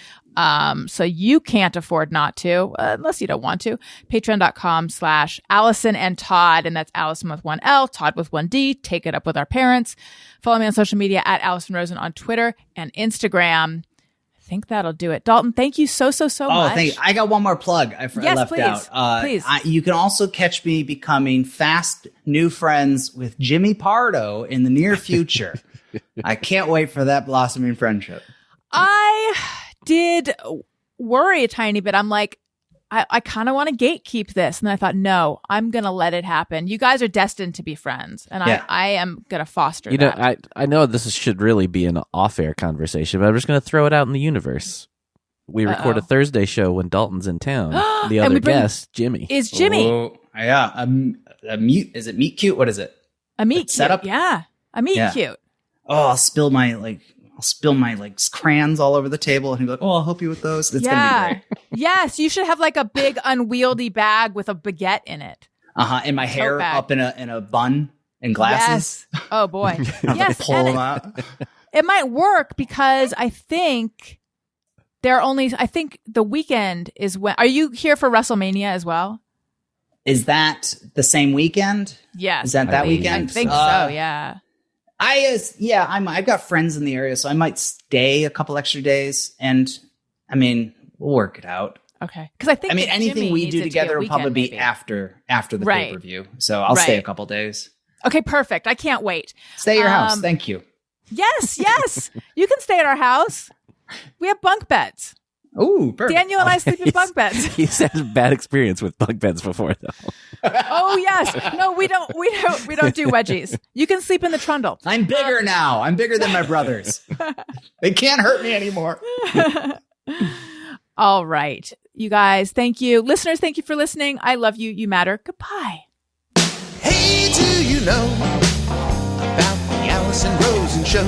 So you can't afford not to, unless you don't want to. Patreon.com/Alison and Todd. And that's Alison with 1 L, Todd with 1 D. Take it up with our parents. Follow me on social media at Alison Rosen on Twitter and Instagram. I think that'll do it. Dalton, thank you so much. Thank you. I got one more plug I left please. out. Please. You can also catch me becoming fast new friends with Jimmy Pardo in the near future. I can't wait for that blossoming friendship. I did worry a tiny bit. I'm like, I kind of want to gatekeep this. And I thought, no, I'm going to let it happen. You guys are destined to be friends. And I am going to foster that. Know, I know this should really be an off-air conversation, but I'm just going to throw it out in the universe. We record a Thursday show when Dalton's in town. The other guest, Jimmy. Is Jimmy. Oh, yeah. Is it meet cute? What is it? A meet cute. Setup? Yeah. A meet cute. Oh, I'll spill my crayons all over the table, and he'll be like, "Oh, I'll help you with those." It's gonna be great. Yes, you should have like a big unwieldy bag with a baguette in it. And my hair up in a bun and glasses. Yes. Oh boy. Yes. Pull them out. It might work because I think the weekend is when. Are you here for WrestleMania as well? Is that the same weekend? Yes. Is that weekend? I think so. Yeah. I've got friends in the area, so I might stay a couple extra days, and I mean, we'll work it out. Okay, because anything Jimmy we do together will probably be after the pay-per-view, so I'll stay a couple days. Okay, perfect. I can't wait. Stay at your house. Thank you. Yes. You can stay at our house. We have bunk beds. Ooh, perfect. Daniel and I sleep in bunk beds. He's had a bad experience with bunk beds before, though. Oh yes. No, we don't do wedgies. You can sleep in the trundle. I'm bigger now. I'm bigger than my brothers. They can't hurt me anymore. All right. You guys, thank you. Listeners, thank you for listening. I love you. You matter. Goodbye. Hey, do you know about the Alison Rosen show?